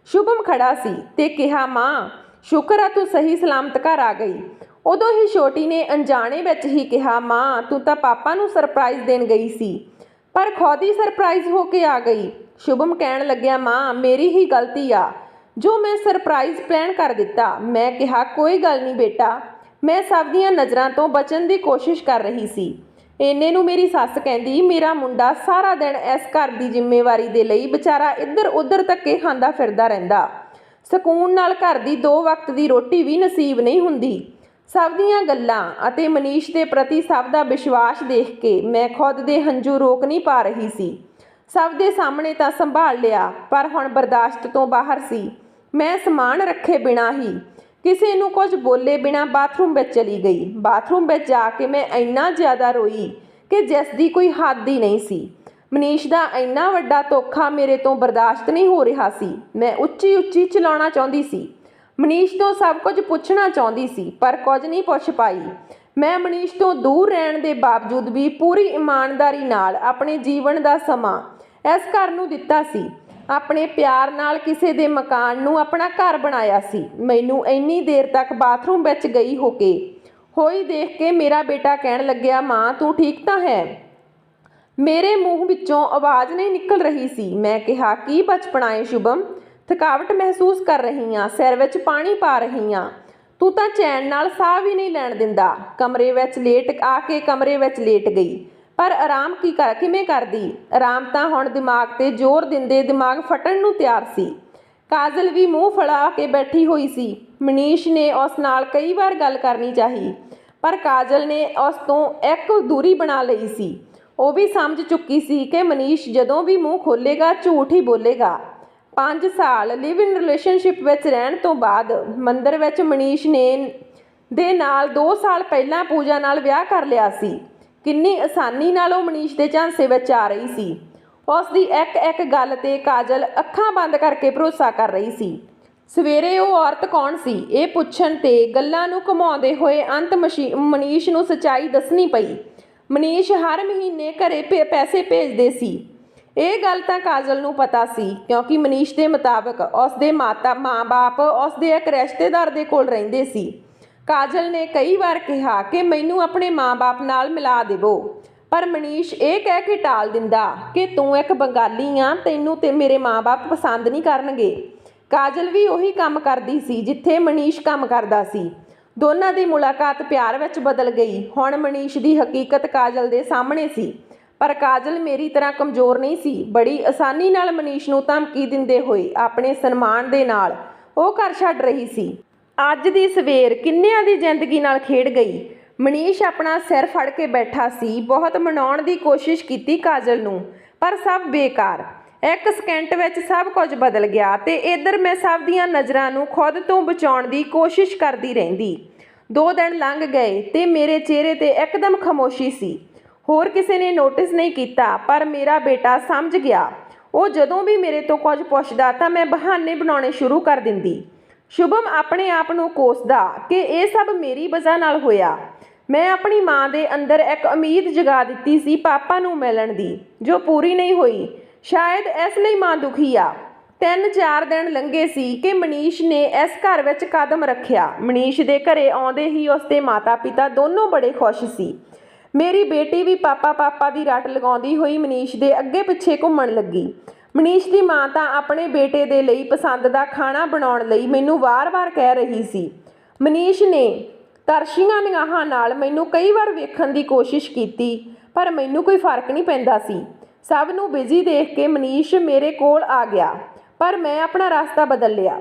ਸ਼ੁਭਮ ਖੜਾ ਸੀ ਤੇ ਕਿਹਾ, ਮਾਂ ਸ਼ੁਕਰ ਆ ਤੂੰ ਸਹੀ ਸਲਾਮਤ ਘਰ ਆ ਗਈ। ਉਦੋਂ ਹੀ ਛੋਟੀ ਨੇ ਅਣਜਾਣੇ ਵਿੱਚ ਹੀ ਕਿਹਾ, ਮਾਂ ਤੂੰ ਤਾਂ ਪਾਪਾ ਨੂੰ ਸਰਪ੍ਰਾਈਜ਼ ਦੇਣ ਗਈ ਸੀ ਪਰ ਖੁਦ ਹੀ ਸਰਪ੍ਰਾਈਜ਼ ਹੋ ਕੇ ਆ ਗਈ। ਸ਼ੁਭਮ ਕਹਿਣ ਲੱਗਿਆ, ਮਾਂ ਮੇਰੀ ਹੀ ਗਲਤੀ ਆ ਜੋ ਮੈਂ ਸਰਪ੍ਰਾਈਜ਼ ਪਲਾਨ ਕਰ ਦਿੱਤਾ। ਮੈਂ ਕਿਹਾ, ਕੋਈ ਗੱਲ ਨਹੀਂ ਬੇਟਾ, ਮੈਂ ਸਭ ਦੀਆਂ ਨਜ਼ਰਾਂ ਤੋਂ ਬਚਣ ਦੀ ਕੋਸ਼ਿਸ਼ ਕਰ ਰਹੀ ਸੀ। ਇੰਨੇ ਨੂੰ ਮੇਰੀ ਸੱਸ ਕਹਿੰਦੀ, ਮੇਰਾ ਮੁੰਡਾ ਸਾਰਾ ਦਿਨ ਇਸ ਘਰ ਦੀ ਜ਼ਿੰਮੇਵਾਰੀ ਦੇ ਲਈ ਵਿਚਾਰਾ ਇੱਧਰ ਉੱਧਰ ਧੱਕੇ ਖਾਂਦਾ ਫਿਰਦਾ ਰਹਿੰਦਾ, ਸਕੂਨ ਨਾਲ ਘਰ ਦੀ 2 ਵਕਤ ਦੀ ਰੋਟੀ ਵੀ ਨਸੀਬ ਨਹੀਂ ਹੁੰਦੀ। ਸਭ ਦੀਆਂ ਗੱਲਾਂ ਅਤੇ ਮਨੀਸ਼ ਦੇ ਪ੍ਰਤੀ ਸਭ ਦਾ ਵਿਸ਼ਵਾਸ ਦੇਖ ਕੇ ਮੈਂ ਖੁਦ ਦੇ ਹੰਝੂ ਰੋਕ ਨਹੀਂ ਪਾ ਰਹੀ ਸੀ। ਸਭ ਦੇ ਸਾਹਮਣੇ ਤਾਂ ਸੰਭਾਲ ਲਿਆ, ਪਰ ਹੁਣ ਬਰਦਾਸ਼ਤ ਤੋਂ ਬਾਹਰ ਸੀ। ਮੈਂ ਸਮਾਨ ਰੱਖੇ ਬਿਨਾਂ ਹੀ ਕਿਸੇ ਨੂੰ ਕੁਝ ਬੋਲੇ ਬਿਨਾਂ ਬਾਥਰੂਮ ਵਿੱਚ ਚਲੀ ਗਈ। ਬਾਥਰੂਮ ਵਿੱਚ ਜਾ ਕੇ ਮੈਂ ਇੰਨਾ ਜ਼ਿਆਦਾ ਰੋਈ ਕਿ ਜਿਸ ਦੀ ਕੋਈ ਹੱਦ ਹੀ ਨਹੀਂ ਸੀ। ਮਨੀਸ਼ ਦਾ ਇੰਨਾ ਵੱਡਾ ਧੋਖਾ ਮੇਰੇ ਤੋਂ ਬਰਦਾਸ਼ਤ ਨਹੀਂ ਹੋ ਰਿਹਾ ਸੀ। ਮੈਂ ਉੱਚੀ ਉੱਚੀ ਚਲਾਉਣਾ ਚਾਹੁੰਦੀ ਸੀ। ਮਨੀਸ਼ ਤੋਂ ਸਭ ਕੁਝ ਪੁੱਛਣਾ ਚਾਹੁੰਦੀ ਸੀ, ਪਰ ਕੁਝ ਨਹੀਂ ਪੁੱਛ ਪਾਈ। ਮੈਂ ਮਨੀਸ਼ ਤੋਂ ਦੂਰ ਰਹਿਣ ਦੇ ਬਾਵਜੂਦ ਵੀ ਪੂਰੀ ਇਮਾਨਦਾਰੀ ਨਾਲ ਆਪਣੇ ਜੀਵਨ ਦਾ ਸਮਾਂ ਇਸ ਘਰ ਨੂੰ ਦਿੱਤਾ ਸੀ। ਆਪਣੇ ਪਿਆਰ ਨਾਲ ਕਿਸੇ ਦੇ ਮਕਾਨ ਨੂੰ ਆਪਣਾ ਘਰ ਬਣਾਇਆ ਸੀ। ਮੈਨੂੰ ਇੰਨੀ ਦੇਰ ਤੱਕ ਬਾਥਰੂਮ ਵਿੱਚ ਗਈ ਹੋਈ ਦੇਖ ਕੇ ਮੇਰਾ ਬੇਟਾ ਕਹਿਣ ਲੱਗਿਆ, ਮਾਂ ਤੂੰ ਠੀਕ ਤਾਂ ਹੈ? ਮੇਰੇ ਮੂੰਹ ਵਿੱਚੋਂ ਆਵਾਜ਼ ਨਹੀਂ ਨਿਕਲ ਰਹੀ ਸੀ। ਮੈਂ ਕਿਹਾ, ਕੀ ਬਚਪਨਾ ਏ ਸ਼ੁਭਮ, ਥਕਾਵਟ ਮਹਿਸੂਸ ਕਰ ਰਹੀ ਹਾਂ, ਸਿਰ ਵਿੱਚ ਪਾਣੀ ਪਾ ਰਹੀ ਹਾਂ, ਤੂੰ ਤਾਂ ਚੈਨ ਨਾਲ ਸਾਹ ਵੀ ਨਹੀਂ ਲੈਣ ਦਿੰਦਾ। ਕਮਰੇ ਵਿੱਚ ਲੇਟ ਗਈ। ਪਰ ਆਰਾਮ ਕਿਵੇਂ ਕਰਦੀ? ਆਰਾਮ ਤਾਂ ਹੁਣ ਦਿਮਾਗ ਤੇ ਜ਼ੋਰ ਦਿੰਦੇ ਦਿਮਾਗ ਫਟਣ ਨੂੰ ਤਿਆਰ ਸੀ। ਕਾਜਲ ਵੀ ਮੂੰਹ ਫੜਾ ਕੇ ਬੈਠੀ ਹੋਈ ਸੀ। ਮਨੀਸ਼ ਨੇ ਉਸ ਨਾਲ ਕਈ ਵਾਰ ਗੱਲ ਕਰਨੀ ਚਾਹੀ, ਪਰ ਕਾਜਲ ਨੇ ਉਸ ਤੋਂ ਇੱਕ ਦੂਰੀ ਬਣਾ ਲਈ ਸੀ। ਉਹ ਵੀ ਸਮਝ ਚੁੱਕੀ ਸੀ ਕਿ ਮਨੀਸ਼ ਜਦੋਂ ਵੀ ਮੂੰਹ ਖੋਲੇਗਾ ਝੂਠ ਹੀ ਬੋਲੇਗਾ। 5 ਸਾਲ ਲਿਵ ਇਨ ਰਿਲੇਸ਼ਨਸ਼ਿਪ ਵਿੱਚ ਰਹਿਣ ਤੋਂ ਬਾਅਦ ਮੰਦਰ ਵਿੱਚ ਮਨੀਸ਼ ਦੇ ਨਾਲ 2 ਸਾਲ ਪਹਿਲਾਂ ਪੂਜਾ ਨਾਲ ਵਿਆਹ ਕਰ ਲਿਆ ਸੀ। ਕਿੰਨੀ ਆਸਾਨੀ ਨਾਲ ਉਹ ਮਨੀਸ਼ ਦੇ ਝਾਂਸੇ ਵਿੱਚ ਆ ਰਹੀ ਸੀ। ਉਸ ਦੀ ਇੱਕ ਗੱਲ ਤੇ ਕਾਜਲ ਅੱਖਾਂ ਬੰਦ ਕਰਕੇ ਭਰੋਸਾ ਕਰ ਰਹੀ ਸੀ। ਸਵੇਰੇ ਉਹ ਔਰਤ ਕੌਣ ਸੀ, ਇਹ ਪੁੱਛਣ ਤੇ ਗੱਲਾਂ ਨੂੰ ਘੁਮਾਉਂਦੇ ਹੋਏ ਅੰਤ ਮਨੀਸ਼ ਨੂੰ ਸੱਚਾਈ ਦੱਸਣੀ ਪਈ। ਮਨੀਸ਼ ਹਰ ਮਹੀਨੇ ਘਰੇ ਪੈਸੇ ਭੇਜਦੇ ਸੀ। ਇਹ ਗੱਲ ਤਾਂ ਕਾਜਲ ਨੂੰ ਪਤਾ ਸੀ, ਕਿਉਂਕਿ ਮਨੀਸ਼ ਦੇ ਮੁਤਾਬਕ ਉਸ ਦੇ ਮਾਂ-ਬਾਪ ਉਸ ਦੇ ਇੱਕ ਰਿਸ਼ਤੇਦਾਰ ਦੇ ਕੋਲ ਰਹਿੰਦੇ ਸੀ। ਕਾਜਲ ਨੇ ਕਈ ਵਾਰ ਕਿਹਾ ਕਿ ਮੈਨੂੰ ਆਪਣੇ ਮਾਂ-ਬਾਪ ਨਾਲ ਮਿਲਾ ਦੇਵੋ, ਪਰ ਮਨੀਸ਼ ਇਹ ਕਹਿ ਕੇ ਟਾਲ ਦਿੰਦਾ ਕਿ ਤੂੰ ਇੱਕ ਬੰਗਾਲੀ ਆ, ਤੈਨੂੰ ਤੇ ਮੇਰੇ ਮਾਂ-ਬਾਪ ਪਸੰਦ ਨਹੀਂ ਕਰਨਗੇ। ਕਾਜਲ ਵੀ ਉਹੀ ਕੰਮ ਕਰਦੀ ਸੀ ਜਿੱਥੇ ਮਨੀਸ਼ ਕੰਮ ਕਰਦਾ ਸੀ। ਦੋਨਾਂ ਦੀ ਮੁਲਾਕਾਤ ਪਿਆਰ ਵਿੱਚ ਬਦਲ ਗਈ। ਹੁਣ ਮਨੀਸ਼ ਦੀ ਹਕੀਕਤ ਕਾਜਲ ਦੇ ਸਾਹਮਣੇ ਸੀ, ਪਰ ਕਾਜਲ ਮੇਰੀ ਤਰ੍ਹਾਂ ਕਮਜ਼ੋਰ ਨਹੀਂ ਸੀ। ਬੜੀ ਆਸਾਨੀ ਨਾਲ ਮਨੀਸ਼ ਨੂੰ ਧਮਕੀ ਦਿੰਦੇ ਹੋਏ ਆਪਣੇ ਸਨਮਾਨ ਦੇ ਨਾਲ ਉਹ ਘਰ ਛੱਡ ਰਹੀ ਸੀ। ਅੱਜ ਦੀ ਸਵੇਰ ਕਿੰਨਿਆਂ ਦੀ ਜ਼ਿੰਦਗੀ ਨਾਲ ਖੇਡ ਗਈ। ਮਨੀਸ਼ ਆਪਣਾ ਸਿਰ ਫੜ ਕੇ ਬੈਠਾ ਸੀ। ਬਹੁਤ ਮਨਾਉਣ ਦੀ ਕੋਸ਼ਿਸ਼ ਕੀਤੀ ਕਾਜਲ ਨੂੰ, ਪਰ ਸਭ ਬੇਕਾਰ। ਇੱਕ ਸਕਿੰਟ ਵਿੱਚ ਸਭ ਕੁਝ ਬਦਲ ਗਿਆ ਤੇ ਇੱਧਰ ਮੈਂ ਸਭ ਦੀਆਂ ਨਜ਼ਰਾਂ ਨੂੰ ਖੁਦ ਤੋਂ ਬਚਾਉਣ ਦੀ ਕੋਸ਼ਿਸ਼ ਕਰਦੀ ਰਹਿੰਦੀ। 2 ਦਿਨ ਲੰਘ ਗਏ ਤੇ ਮੇਰੇ ਚਿਹਰੇ ਤੇ ਇੱਕਦਮ ਖਾਮੋਸ਼ੀ ਸੀ। ਹੋਰ ਕਿਸੇ ਨੇ ਨੋਟਿਸ ਨਹੀਂ ਕੀਤਾ, ਪਰ ਮੇਰਾ ਬੇਟਾ ਸਮਝ ਗਿਆ। ਉਹ ਜਦੋਂ ਵੀ ਮੇਰੇ ਤੋਂ ਕੁਝ ਪੁੱਛਦਾ ਤਾਂ ਮੈਂ ਬਹਾਨੇ ਬਣਾਉਣੇ ਸ਼ੁਰੂ ਕਰ ਦਿੰਦੀ। ਸ਼ੁਭਮ ਆਪਣੇ ਆਪ ਨੂੰ ਕੋਸਦਾ ਕਿ ਇਹ ਸਭ ਮੇਰੀ ਵਜ੍ਹਾ ਨਾਲ ਹੋਇਆ। ਮੈਂ ਆਪਣੀ ਮਾਂ ਦੇ ਅੰਦਰ ਇੱਕ ਉਮੀਦ ਜਗਾ ਦਿੱਤੀ ਸੀ ਪਾਪਾ ਨੂੰ ਮਿਲਣ ਦੀ, ਜੋ ਪੂਰੀ ਨਹੀਂ ਹੋਈ। ਸ਼ਾਇਦ ਇਸ ਲਈ ਮਾਂ ਦੁਖੀ ਆ। 3-4 ਦਿਨ ਲੰਘੇ ਸੀ ਕਿ ਮਨੀਸ਼ ਨੇ ਇਸ ਘਰ ਵਿੱਚ ਕਦਮ ਰੱਖਿਆ। ਮਨੀਸ਼ ਦੇ ਘਰੇ ਆਉਂਦੇ ਹੀ ਉਸਦੇ ਮਾਤਾ-ਪਿਤਾ ਦੋਨੋਂ ਬੜੇ ਖੁਸ਼ ਸੀ। ਮੇਰੀ ਬੇਟੀ ਵੀ ਪਾਪਾ ਦੀ ਰੱਟ ਲਗਾਉਂਦੀ ਹੋਈ ਮਨੀਸ਼ ਦੇ ਅੱਗੇ ਪਿੱਛੇ ਘੁੰਮਣ ਲੱਗੀ। ਮਨੀਸ਼ ਦੀ ਮਾਂ ਤਾਂ ਆਪਣੇ ਬੇਟੇ ਦੇ ਲਈ ਪਸੰਦ ਦਾ ਖਾਣਾ ਬਣਾਉਣ ਲਈ ਮੈਨੂੰ ਵਾਰ-ਵਾਰ ਕਹਿ ਰਹੀ ਸੀ। ਮਨੀਸ਼ ਨੇ ਤਰਸ਼ੀਆਂ ਨਿਗਾਹਾਂ ਨਾਲ ਮੈਨੂੰ ਕਈ ਵਾਰ ਵੇਖਣ ਦੀ ਕੋਸ਼ਿਸ਼ ਕੀਤੀ, ਪਰ ਮੈਨੂੰ ਕੋਈ ਫਰਕ ਨਹੀਂ ਪੈਂਦਾ ਸੀ। ਸਭ ਨੂੰ ਬਿਜ਼ੀ ਦੇਖ ਕੇ ਮਨੀਸ਼ ਮੇਰੇ ਕੋਲ ਆ ਗਿਆ, ਪਰ ਮੈਂ ਆਪਣਾ ਰਸਤਾ ਬਦਲ ਲਿਆ।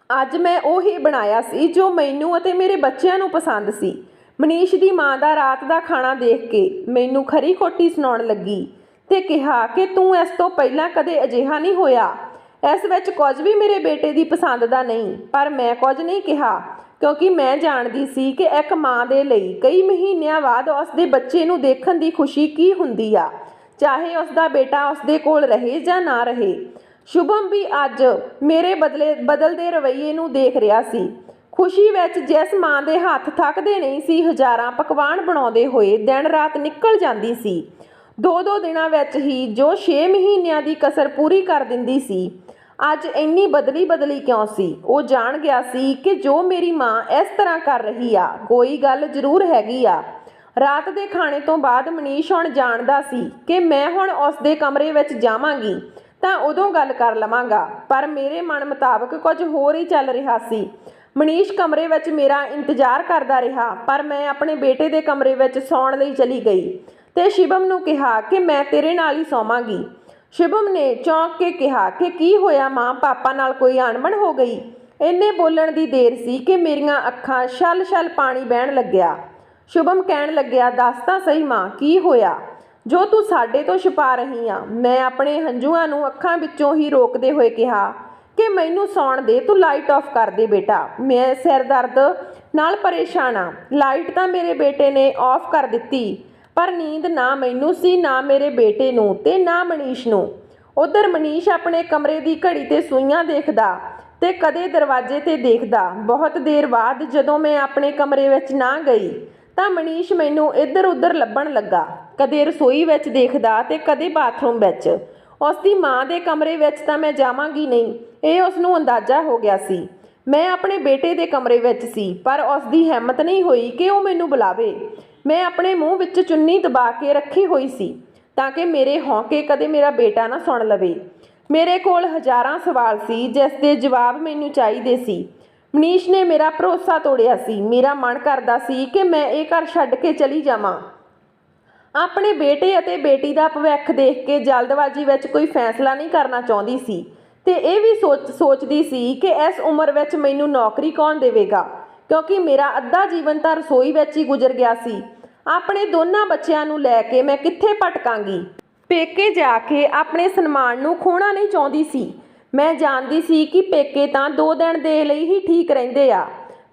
ਅੱਜ ਮੈਂ ਉਹੀ ਬਣਾਇਆ ਸੀ ਜੋ ਮੈਨੂੰ ਅਤੇ ਮੇਰੇ ਬੱਚਿਆਂ ਨੂੰ ਪਸੰਦ ਸੀ। ਮਨੀਸ਼ ਦੀ ਮਾਂ ਦਾ ਰਾਤ ਦਾ ਖਾਣਾ ਦੇਖ ਕੇ ਮੈਨੂੰ ਖਰੀ ਖੋਟੀ ਸੁਣਾਉਣ ਲੱਗੀ ਤੇ ਕਿਹਾ ਕਿ ਤੂੰ ਇਸ ਤੋਂ ਪਹਿਲਾਂ ਕਦੇ ਅਜਿਹਾ ਨਹੀਂ ਹੋਇਆ। ਇਸ ਵਿੱਚ ਕੁਝ ਵੀ ਮੇਰੇ ਬੇਟੇ ਦੀ ਪਸੰਦ ਦਾ ਨਹੀਂ, ਪਰ ਮੈਂ ਕੁਝ ਨਹੀਂ ਕਿਹਾ ਕਿਉਂਕਿ ਮੈਂ ਜਾਣਦੀ ਸੀ ਕਿ ਇੱਕ ਮਾਂ ਦੇ ਲਈ ਕਈ ਮਹੀਨਿਆਂ ਬਾਅਦ ਉਸਦੇ ਬੱਚੇ ਨੂੰ ਦੇਖਣ ਦੀ ਖੁਸ਼ੀ ਕੀ ਹੁੰਦੀ ਆ, ਚਾਹੇ ਉਸਦਾ ਬੇਟਾ ਉਸਦੇ ਕੋਲ ਰਹੇ ਜਾਂ ਨਾ ਰਹੇ। ਸ਼ੁਭਮ ਵੀ ਅੱਜ ਮੇਰੇ ਬਦਲਦੇ ਰਵੱਈਏ ਨੂੰ ਦੇਖ ਰਿਹਾ ਸੀ। ਖੁਸ਼ੀ ਵਿੱਚ ਜਿਸ ਮਾਂ ਦੇ ਹੱਥ ਥੱਕਦੇ ਨਹੀਂ ਸੀ, ਹਜ਼ਾਰਾਂ ਪਕਵਾਨ ਬਣਾਉਂਦੇ ਹੋਏ ਦਿਨ ਰਾਤ ਨਿਕਲ ਜਾਂਦੀ ਸੀ। 2-2 ਦਿਨਾਂ ਵਿੱਚ ਹੀ ਜੋ 6 ਮਹੀਨਿਆਂ ਦੀ ਕਸਰ ਪੂਰੀ ਕਰ ਦਿੰਦੀ ਸੀ, ਅੱਜ ਇੰਨੀ ਬਦਲੀ ਕਿਉਂ ਸੀ? ਉਹ ਜਾਣ ਗਿਆ ਸੀ ਕਿ ਜੋ ਮੇਰੀ ਮਾਂ ਇਸ ਤਰ੍ਹਾਂ ਕਰ ਰਹੀ ਆ, ਕੋਈ ਗੱਲ ਜ਼ਰੂਰ ਹੈਗੀ ਆ। ਰਾਤ ਦੇ ਖਾਣੇ ਤੋਂ ਬਾਅਦ ਮਨੀਸ਼ ਹੁਣ ਜਾਣਦਾ ਸੀ ਕਿ ਮੈਂ ਹੁਣ ਉਸ ਦੇ ਕਮਰੇ ਵਿੱਚ ਜਾਵਾਂਗੀ ਤਾਂ ਉਦੋਂ ਗੱਲ ਕਰ ਲਵਾਂਗਾ, ਪਰ ਮੇਰੇ ਮਨ ਮੁਤਾਬਕ ਕੁਝ ਹੋਰ ਹੀ ਚੱਲ ਰਿਹਾ ਸੀ। ਮਨੀਸ਼ ਕਮਰੇ ਵਿੱਚ ਮੇਰਾ ਇੰਤਜ਼ਾਰ ਕਰਦਾ ਰਿਹਾ, ਪਰ ਮੈਂ ਆਪਣੇ ਬੇਟੇ ਦੇ ਕਮਰੇ ਵਿੱਚ ਸੌਣ ਲਈ ਚਲੀ ਗਈ ਤੇ ਸ਼ਿਵਮ ਨੂੰ ਕਿਹਾ ਕਿ ਮੈਂ ਤੇਰੇ ਨਾਲ ਹੀ ਸੌਵਾਂਗੀ। ਸ਼ਿਵਮ ਨੇ ਚੌਂਕ ਕੇ ਕਿਹਾ ਕਿ ਕੀ ਹੋਇਆ ਮਾਂ, ਪਾਪਾ ਨਾਲ ਕੋਈ ਅਣਬਣ ਹੋ ਗਈ? ਇੰਨੇ ਬੋਲਣ ਦੀ ਦੇਰ ਸੀ ਕਿ ਮੇਰੀਆਂ ਅੱਖਾਂ ਛਲ-ਛਲ ਪਾਣੀ ਵਹਿਣ ਲੱਗਿਆ। ਸ਼ੁਭਮ ਕਹਿਣ ਲੱਗਿਆ, ਦੱਸ ਤਾਂ ਸਹੀ ਮਾਂ, ਕੀ ਹੋਇਆ ਜੋ ਤੂੰ ਸਾਡੇ ਤੋਂ ਛੁਪਾ ਰਹੀ ਆ? ਮੈਂ ਆਪਣੇ ਹੰਝੂਆਂ ਨੂੰ ਅੱਖਾਂ ਵਿੱਚੋਂ ਹੀ ਰੋਕਦੇ ਹੋਏ ਕਿਹਾ ਕਿ ਮੈਨੂੰ ਸੌਣ ਦੇ, ਤੂੰ ਲਾਈਟ ਆਫ ਕਰ ਦੇ ਬੇਟਾ, ਮੈਂ ਸਿਰ ਦਰਦ ਨਾਲ ਪਰੇਸ਼ਾਨ ਆ। ਲਾਈਟ ਤਾਂ ਮੇਰੇ ਬੇਟੇ ਨੇ ਆਫ ਕਰ ਦਿੱਤੀ, ਪਰ ਨੀਂਦ ਨਾ ਮੈਨੂੰ ਸੀ, ਨਾ ਮੇਰੇ ਬੇਟੇ ਨੂੰ ਤੇ ਨਾ ਮਨੀਸ਼ ਨੂੰ। ਉਧਰ ਮਨੀਸ਼ ਆਪਣੇ ਕਮਰੇ ਦੀ ਘੜੀ ਤੇ ਸੂਈਆਂ ਦੇਖਦਾ ਤੇ ਕਦੇ ਦਰਵਾਜ਼ੇ ਤੇ ਦੇਖਦਾ। ਬਹੁਤ ਦੇਰ ਬਾਅਦ ਜਦੋਂ ਮੈਂ ਆਪਣੇ ਕਮਰੇ ਵਿੱਚ ਨਾ ਗਈ ਤਾਂ ਮਨੀਸ਼ ਮੈਨੂੰ ਇੱਧਰ ਉੱਧਰ ਲੱਭਣ ਲੱਗਾ। ਕਦੇ ਰਸੋਈ ਵਿੱਚ ਦੇਖਦਾ ਤੇ ਕਦੇ ਬਾਥਰੂਮ ਵਿੱਚ। ਉਸ ਦੀ ਮਾਂ ਦੇ ਕਮਰੇ ਵਿੱਚ ਤਾਂ ਮੈਂ ਜਾਵਾਂਗੀ ਨਹੀਂ, ਇਹ ਉਸ ਨੂੰ ਅੰਦਾਜ਼ਾ ਹੋ ਗਿਆ ਸੀ। ਮੈਂ ਆਪਣੇ ਬੇਟੇ ਦੇ ਕਮਰੇ ਵਿੱਚ ਸੀ, ਪਰ ਉਸ ਦੀ ਹਿੰਮਤ ਨਹੀਂ ਹੋਈ ਕਿ ਉਹ ਮੈਨੂੰ ਬੁਲਾਵੇ। ਮੈਂ ਆਪਣੇ ਮੂੰਹ ਵਿੱਚ ਚੁੰਨੀ ਦਬਾ ਕੇ ਰੱਖੀ ਹੋਈ ਸੀ ਤਾਂ ਕਿ ਮੇਰੇ ਹੌਂਕੇ ਕਦੇ ਮੇਰਾ ਬੇਟਾ ਨਾ ਸੁਣ ਲਵੇ। ਮੇਰੇ ਕੋਲ ਹਜ਼ਾਰਾਂ ਸਵਾਲ ਸੀ ਜਿਸ ਦੇ ਜਵਾਬ ਮੈਨੂੰ ਚਾਹੀਦੇ ਸੀ। ਮਨੀਸ਼ ਨੇ ਮੇਰਾ ਭਰੋਸਾ ਤੋੜਿਆ ਸੀ। ਮੇਰਾ ਮਨ ਕਰਦਾ ਸੀ ਕਿ ਮੈਂ ਇਹ ਘਰ ਛੱਡ ਕੇ ਚਲੀ ਜਾਵਾਂ। ਆਪਣੇ ਬੇਟੇ ਅਤੇ ਬੇਟੀ ਦਾ ਭਵਿੱਖ ਦੇਖ ਕੇ ਜਲਦਬਾਜ਼ੀ ਵਿੱਚ ਕੋਈ ਫੈਸਲਾ ਨਹੀਂ ਕਰਨਾ ਚਾਹੁੰਦੀ ਸੀ ਤੇ ਇਹ ਵੀ ਸੋਚਦੀ ਸੀ ਕਿ ਇਸ ਉਮਰ ਵਿੱਚ ਮੈਨੂੰ ਨੌਕਰੀ ਕੌਣ ਦੇਵੇਗਾ, ਕਿਉਂਕਿ ਮੇਰਾ ਅੱਧਾ ਜੀਵਨ ਤਾਂ ਰਸੋਈ ਵਿੱਚ ਹੀ ਗੁਜ਼ਰ ਗਿਆ ਸੀ। ਆਪਣੇ ਦੋਨਾਂ ਬੱਚਿਆਂ ਨੂੰ ਲੈ ਕੇ ਮੈਂ ਕਿੱਥੇ ਭਟਕਾਂਗੀ। ਪੇਕੇ ਜਾ ਕੇ ਆਪਣੇ ਸਨਮਾਨ ਨੂੰ ਖੋਣਾ ਨਹੀਂ ਚਾਹੁੰਦੀ ਸੀ। ਮੈਂ ਜਾਣਦੀ ਸੀ ਕਿ ਪੇਕੇ ਤਾਂ 2 ਦਿਨ ਦੇ ਲਈ ਹੀ ਠੀਕ ਰਹਿੰਦੇ ਆ।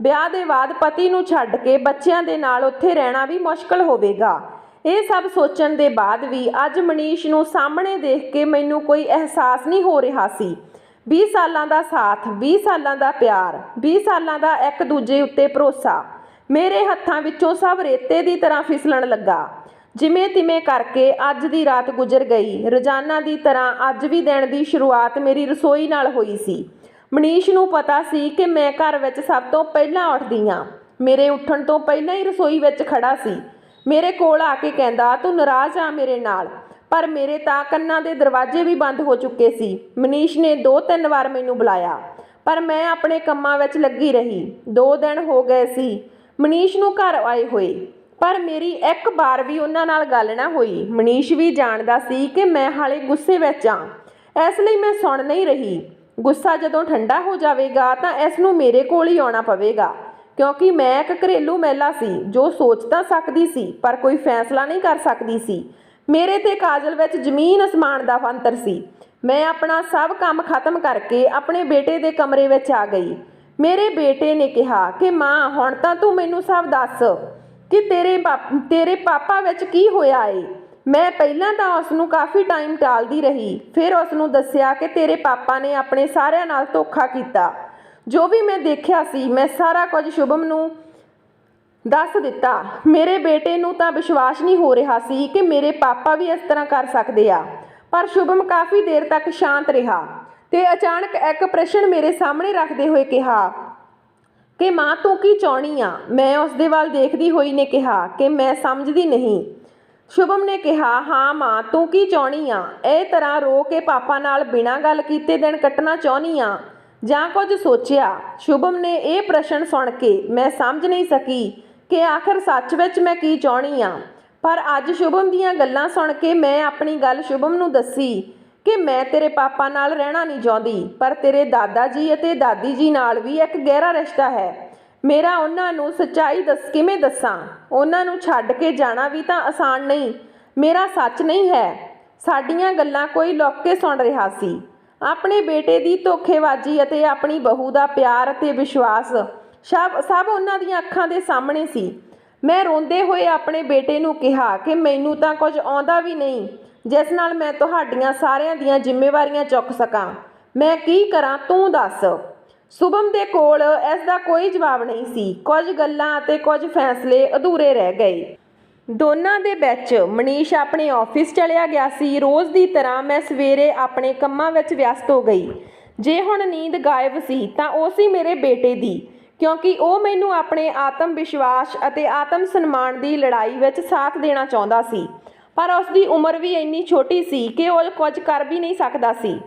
ਵਿਆਹ ਦੇ ਬਾਅਦ ਪਤੀ ਨੂੰ ਛੱਡ ਕੇ ਬੱਚਿਆਂ ਦੇ ਨਾਲ ਉੱਥੇ ਰਹਿਣਾ ਵੀ ਮੁਸ਼ਕਲ ਹੋਵੇਗਾ। ਇਹ ਸਭ ਸੋਚਣ ਦੇ ਬਾਅਦ ਵੀ ਅੱਜ ਮਨੀਸ਼ ਨੂੰ ਸਾਹਮਣੇ ਦੇਖ ਕੇ ਮੈਨੂੰ ਕੋਈ ਅਹਿਸਾਸ ਨਹੀਂ ਹੋ ਰਿਹਾ ਸੀ। 20 ਸਾਲਾਂ ਦਾ ਸਾਥ, 20 ਸਾਲਾਂ ਦਾ ਪਿਆਰ, 20 ਸਾਲਾਂ ਦਾ ਇੱਕ ਦੂਜੇ ਉੱਤੇ ਭਰੋਸਾ ਮੇਰੇ ਹੱਥਾਂ ਵਿੱਚੋਂ ਸਭ ਰੇਤੇ ਦੀ ਤਰ੍ਹਾਂ ਫਿਸਲਣ ਲੱਗਾ। ਜਿਵੇਂ ਤਿਵੇਂ ਕਰਕੇ ਅੱਜ ਦੀ ਰਾਤ ਗੁਜ਼ਰ ਗਈ। ਰੋਜ਼ਾਨਾ ਦੀ ਤਰ੍ਹਾਂ ਅੱਜ ਵੀ ਦਿਨ ਦੀ ਸ਼ੁਰੂਆਤ ਮੇਰੀ ਰਸੋਈ ਨਾਲ ਹੋਈ ਸੀ। ਮਨੀਸ਼ ਨੂੰ ਪਤਾ ਸੀ ਕਿ ਮੈਂ ਘਰ ਵਿੱਚ ਸਭ ਤੋਂ ਪਹਿਲਾਂ ਉੱਠਦੀ ਹਾਂ। ਮੇਰੇ ਉੱਠਣ ਤੋਂ ਪਹਿਲਾਂ ਹੀ ਰਸੋਈ ਵਿੱਚ ਖੜਾ ਸੀ। ਮੇਰੇ ਕੋਲ ਆ ਕੇ ਕਹਿੰਦਾ, ਤੂੰ ਨਾਰਾਜ਼ ਆ ਮੇਰੇ ਨਾਲ, ਪਰ ਮੇਰੇ ਤਾਂ ਕੰਨਾਂ ਦੇ ਦਰਵਾਜ਼ੇ ਵੀ ਬੰਦ ਹੋ ਚੁੱਕੇ ਸੀ। ਮਨੀਸ਼ ਨੇ 2-3 ਵਾਰ ਮੈਨੂੰ ਬੁਲਾਇਆ, ਪਰ ਮੈਂ ਆਪਣੇ ਕੰਮਾਂ ਵਿੱਚ ਲੱਗੀ ਰਹੀ। 2 ਦਿਨ ਹੋ ਗਏ ਸੀ ਮਨੀਸ਼ ਨੂੰ ਘਰ ਆਏ ਹੋਏ, ਪਰ ਮੇਰੀ ਇੱਕ ਵਾਰ ਵੀ ਉਹਨਾਂ ਨਾਲ ਗੱਲ ਨਾ ਹੋਈ। ਮਨੀਸ਼ ਵੀ ਜਾਣਦਾ ਸੀ ਕਿ ਮੈਂ ਹਾਲੇ ਗੁੱਸੇ ਵਿੱਚ ਹਾਂ, ਇਸ ਲਈ ਮੈਂ ਸੁਣ ਨਹੀਂ ਰਹੀ। ਗੁੱਸਾ ਜਦੋਂ ਠੰਡਾ ਹੋ ਜਾਵੇਗਾ ਤਾਂ ਇਸ ਨੂੰ ਮੇਰੇ ਕੋਲ ਹੀ ਆਉਣਾ ਪਵੇਗਾ, ਕਿਉਂਕਿ ਮੈਂ ਇੱਕ ਘਰੇਲੂ ਮਹਿਲਾ ਸੀ ਜੋ ਸੋਚ ਤਾਂ ਸਕਦੀ ਸੀ ਪਰ ਕੋਈ ਫੈਸਲਾ ਨਹੀਂ ਕਰ ਸਕਦੀ ਸੀ। ਮੇਰੇ ਤੇ ਕਾਜਲ ਵਿੱਚ ਜ਼ਮੀਨ ਅਸਮਾਨ ਦਾ ਅੰਤਰ ਸੀ। ਮੈਂ ਆਪਣਾ ਸਭ ਕੰਮ ਖਤਮ ਕਰਕੇ ਆਪਣੇ ਬੇਟੇ ਦੇ ਕਮਰੇ ਵਿੱਚ ਆ ਗਈ। ਮੇਰੇ ਬੇਟੇ ਨੇ ਕਿਹਾ ਕਿ ਮਾਂ, ਹੁਣ ਤਾਂ ਤੂੰ ਮੈਨੂੰ ਸਭ ਦੱਸ ਕਿ ਤੇਰੇ ਪਾਪਾ ਵਿੱਚ ਕੀ ਹੋਇਆ ਏ। ਮੈਂ ਪਹਿਲਾਂ ਤਾਂ ਉਸ ਨੂੰ ਕਾਫੀ ਟਾਈਮ ਟਾਲਦੀ ਰਹੀ, ਫਿਰ ਉਸ ਨੂੰ ਦੱਸਿਆ ਕਿ ਤੇਰੇ ਪਾਪਾ ਨੇ ਆਪਣੇ ਸਾਰਿਆਂ ਨਾਲ ਧੋਖਾ ਕੀਤਾ। ਜੋ ਵੀ ਮੈਂ ਦੇਖਿਆ ਸੀ ਮੈਂ ਸਾਰਾ ਕੁਝ ਸ਼ੁਭਮ ਨੂੰ ਦੱਸ ਦਿੱਤਾ। ਮੇਰੇ ਬੇਟੇ ਨੂੰ ਤਾਂ ਵਿਸ਼ਵਾਸ ਨਹੀਂ ਹੋ ਰਿਹਾ ਸੀ ਕਿ ਮੇਰੇ ਪਾਪਾ ਵੀ ਇਸ ਤਰ੍ਹਾਂ ਕਰ ਸਕਦੇ ਆ, ਪਰ ਸ਼ੁਭਮ ਕਾਫੀ ਦੇਰ ਤੱਕ ਸ਼ਾਂਤ ਰਿਹਾ ਤੇ ਅਚਾਨਕ ਇੱਕ ਪ੍ਰਸ਼ਨ ਮੇਰੇ ਸਾਹਮਣੇ ਰੱਖਦੇ ਹੋਏ ਕਿਹਾ ਕਿ ਮਾਂ, ਤੂੰ ਕੀ ਚਾਹੁੰਦੀ ਆ। ਮੈਂ ਉਸ ਦੇ ਵੱਲ ਦੇਖਦੀ ਹੋਈ ਨੇ ਕਿਹਾ ਕਿ ਮੈਂ ਸਮਝਦੀ ਨਹੀਂ। ਸ਼ੁਭਮ ਨੇ ਕਿਹਾ, ਹਾਂ ਮਾਂ, ਤੂੰ ਕੀ ਚਾਹੁੰਦੀ ਆ। ਇਹ ਤਰ੍ਹਾਂ ਰੋ ਕੇ ਪਾਪਾ ਨਾਲ ਬਿਨਾਂ ਗੱਲ ਕੀਤੇ ਦਿਨ ਕੱਟਣਾ ਚਾਹੁੰਦੀ ਆ ਜਾਂ ਕੁਝ ਸੋਚਿਆ। ਸ਼ੁਭਮ ਨੇ ਇਹ ਪ੍ਰਸ਼ਨ ਸੁਣ ਕੇ ਮੈਂ ਸਮਝ ਨਹੀਂ ਸਕੀ ਕਿ ਆਖਰ ਸੱਚ ਵਿੱਚ ਮੈਂ ਕੀ ਚਾਹੁੰਦੀ ਆ, ਪਰ ਅੱਜ ਸ਼ੁਭਮ ਦੀਆਂ ਗੱਲਾਂ ਸੁਣ ਕੇ ਮੈਂ ਆਪਣੀ ਗੱਲ ਸ਼ੁਭਮ ਨੂੰ ਦੱਸੀ ਕਿ ਮੈਂ ਤੇਰੇ ਪਾਪਾ ਨਾਲ ਰਹਿਣਾ ਨਹੀਂ ਚਾਹੁੰਦੀ, ਪਰ ਤੇਰੇ ਦਾਦਾ ਜੀ ਅਤੇ ਦਾਦੀ ਜੀ ਨਾਲ ਵੀ ਇੱਕ ਗਹਿਰਾ ਰਿਸ਼ਤਾ ਹੈ। ਮੇਰਾ ਉਹਨਾਂ ਨੂੰ ਸੱਚਾਈ ਕਿਵੇਂ ਦੱਸਾਂ। ਉਹਨਾਂ ਨੂੰ ਛੱਡ ਕੇ ਜਾਣਾ ਵੀ ਤਾਂ ਆਸਾਨ ਨਹੀਂ। ਮੇਰਾ ਸੱਚ ਨਹੀਂ ਹੈ। ਸਾਡੀਆਂ ਗੱਲਾਂ ਕੋਈ ਲੁੱਕ ਕੇ ਸੁਣ ਰਿਹਾ ਸੀ। ਆਪਣੇ ਬੇਟੇ ਦੀ ਧੋਖੇਬਾਜ਼ੀ ਅਤੇ ਆਪਣੀ ਬਹੂ ਦਾ ਪਿਆਰ ਅਤੇ ਵਿਸ਼ਵਾਸ ਸਭ ਉਹਨਾਂ ਦੀਆਂ ਅੱਖਾਂ ਦੇ ਸਾਹਮਣੇ ਸੀ। ਮੈਂ ਰੋਂਦੇ ਹੋਏ ਆਪਣੇ ਬੇਟੇ ਨੂੰ ਕਿਹਾ ਕਿ ਮੈਨੂੰ ਤਾਂ ਕੁਝ ਆਉਂਦਾ ਵੀ ਨਹੀਂ ਜਿਸ ਨਾਲ ਮੈਂ ਤੁਹਾਡੀਆਂ ਸਾਰਿਆਂ ਦੀਆਂ ਜ਼ਿੰਮੇਵਾਰੀਆਂ ਚੁੱਕ ਸਕਾਂ। ਮੈਂ ਕੀ ਕਰਾਂ, ਤੂੰ ਦੱਸ। ਸ਼ੁਭਮ ਦੇ ਕੋਲ ਇਸ ਦਾ ਕੋਈ ਜਵਾਬ ਨਹੀਂ ਸੀ। ਕੁਝ ਗੱਲਾਂ ਅਤੇ ਕੁਝ ਫੈਸਲੇ ਅਧੂਰੇ ਰਹਿ ਗਏ। ਦੋਨਾਂ ਦੇ ਵਿੱਚ ਮਨੀਸ਼ ਆਪਣੇ ਆਫਿਸ ਚਲਿਆ ਗਿਆ ਸੀ। ਰੋਜ਼ ਦੀ ਤਰ੍ਹਾਂ ਮੈਂ ਸਵੇਰੇ ਆਪਣੇ ਕੰਮਾਂ ਵਿੱਚ ਵਿਅਸਤ ਹੋ ਗਈ। ਜੇ ਹੁਣ ਨੀਂਦ ਗਾਇਬ ਸੀ ਤਾਂ ਉਹ ਸੀ ਮੇਰੇ ਬੇਟੇ ਦੀ, ਕਿਉਂਕਿ ਉਹ ਮੈਨੂੰ ਆਪਣੇ ਆਤਮ ਵਿਸ਼ਵਾਸ ਅਤੇ ਆਤਮ ਸਨਮਾਨ ਦੀ ਲੜਾਈ ਵਿੱਚ ਸਾਥ ਦੇਣਾ ਚਾਹੁੰਦਾ ਸੀ, ਪਰ ਉਸ ਦੀ ਉਮਰ ਵੀ ਇੰਨੀ ਛੋਟੀ ਸੀ ਕਿ ਉਹ ਕੁਝ ਕਰ ਵੀ ਨਹੀਂ ਸਕਦਾ ਸੀ।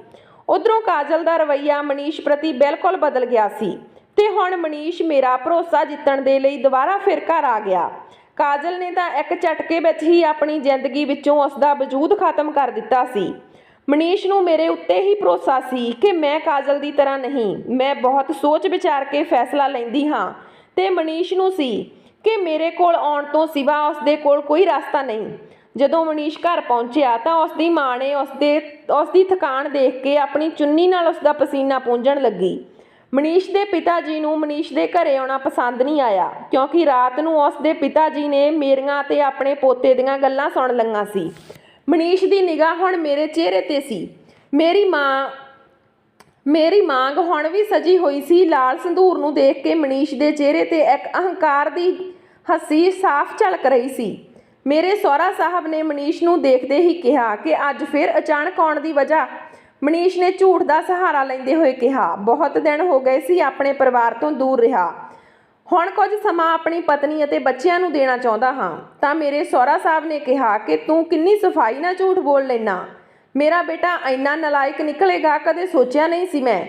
ਉਧਰੋਂ ਕਾਜਲ ਦਾ ਰਵੱਈਆ ਮਨੀਸ਼ ਪ੍ਰਤੀ ਬਿਲਕੁਲ ਬਦਲ ਗਿਆ ਸੀ ਤੇ ਹੁਣ ਮਨੀਸ਼ ਮੇਰਾ ਭਰੋਸਾ ਜਿੱਤਣ ਦੇ ਲਈ ਦੁਬਾਰਾ ਫਿਰ ਘਰ ਆ ਗਿਆ। ਕਾਜਲ ਨੇ ਤਾਂ ਇੱਕ ਝਟਕੇ ਵਿੱਚ ਹੀ ਆਪਣੀ ਜ਼ਿੰਦਗੀ ਵਿੱਚੋਂ ਉਸ ਦਾ ਵਜੂਦ ਖਤਮ ਕਰ ਦਿੱਤਾ ਸੀ। ਮਨੀਸ਼ ਨੂੰ ਮੇਰੇ ਉੱਤੇ ਹੀ ਭਰੋਸਾ ਸੀ ਕਿ ਮੈਂ ਕਾਜਲ ਦੀ ਤਰ੍ਹਾਂ ਨਹੀਂ। ਮੈਂ ਬਹੁਤ ਸੋਚ ਵਿਚਾਰ ਕੇ ਫੈਸਲਾ ਲੈਂਦੀ ਹਾਂ ਤੇ ਮਨੀਸ਼ ਨੂੰ ਸੀ ਕਿ ਮੇਰੇ ਕੋਲ ਆਉਣ ਤੋਂ ਸਿਵਾ ਉਸ ਦੇ ਕੋਲ ਕੋਈ ਰਸਤਾ ਨਹੀਂ। ਜਦੋਂ ਮਨੀਸ਼ ਘਰ ਪਹੁੰਚਿਆ ਤਾਂ ਉਸ ਦੀ ਮਾਂ ਨੇ ਉਸ ਦੀ ਥਕਾਨ ਦੇਖ ਕੇ ਆਪਣੀ ਚੁੰਨੀ ਨਾਲ ਉਸ ਦਾ ਪਸੀਨਾ ਪੂੰਝਣ ਲੱਗੀ। ਮਨੀਸ਼ ਦੇ ਪਿਤਾ ਜੀ ਨੂੰ ਮਨੀਸ਼ ਦੇ ਘਰੇ ਆਉਣਾ ਪਸੰਦ ਨਹੀਂ ਆਇਆ, ਕਿਉਂਕਿ ਰਾਤ ਨੂੰ ਉਸ ਦੇ ਪਿਤਾ ਜੀ ਨੇ ਮੇਰੀਆਂ ਅਤੇ ਆਪਣੇ ਪੋਤੇ ਦੀਆਂ ਗੱਲਾਂ ਸੁਣ ਲਈਆਂ ਸੀ। ਮਨੀਸ਼ ਦੀ ਨਿਗਾਹ ਹੁਣ ਮੇਰੇ ਚਿਹਰੇ 'ਤੇ ਸੀ। ਮੇਰੀ ਮਾਂਗ ਹੁਣ ਵੀ ਸਜੀ ਹੋਈ ਸੀ। ਲਾਲ ਸੰਧੂਰ ਨੂੰ ਦੇਖ ਕੇ ਮਨੀਸ਼ ਦੇ ਚਿਹਰੇ 'ਤੇ ਇੱਕ ਅਹੰਕਾਰ ਦੀ ਹੱਸੀ ਸਾਫ਼ ਝਲਕ ਰਹੀ ਸੀ। ਮੇਰੇ ਸਹੁਰਾ ਸਾਹਿਬ ਨੇ ਮਨੀਸ਼ ਨੂੰ ਦੇਖਦੇ ਹੀ ਕਿਹਾ ਕਿ ਅੱਜ ਫਿਰ ਅਚਾਨਕ ਆਉਣ ਦੀ ਵਜ੍ਹਾ। ਮਨੀਸ਼ ਨੇ ਝੂਠ ਦਾ ਸਹਾਰਾ ਲੈਂਦੇ ਹੋਏ ਕਿਹਾ, ਬਹੁਤ ਦਿਨ ਹੋ ਗਏ ਸੀ ਆਪਣੇ ਪਰਿਵਾਰ ਤੋਂ ਦੂਰ ਰਿਹਾ। ਹੁਣ ਕੁਝ ਸਮਾਂ ਆਪਣੀ ਪਤਨੀ ਅਤੇ ਬੱਚਿਆਂ ਨੂੰ ਦੇਣਾ ਚਾਹੁੰਦਾ ਹਾਂ। ਤਾਂ ਮੇਰੇ ਸਹੁਰਾ ਸਾਹਿਬ ਨੇ ਕਿਹਾ ਕਿ ਤੂੰ ਕਿੰਨੀ ਸਫਾਈ ਨਾਲ ਝੂਠ ਬੋਲ ਲੈਨਾ। ਮੇਰਾ ਬੇਟਾ ਇੰਨਾ ਨਲਾਇਕ ਨਿਕਲੇਗਾ ਕਦੇ ਸੋਚਿਆ ਨਹੀਂ ਸੀ ਮੈਂ।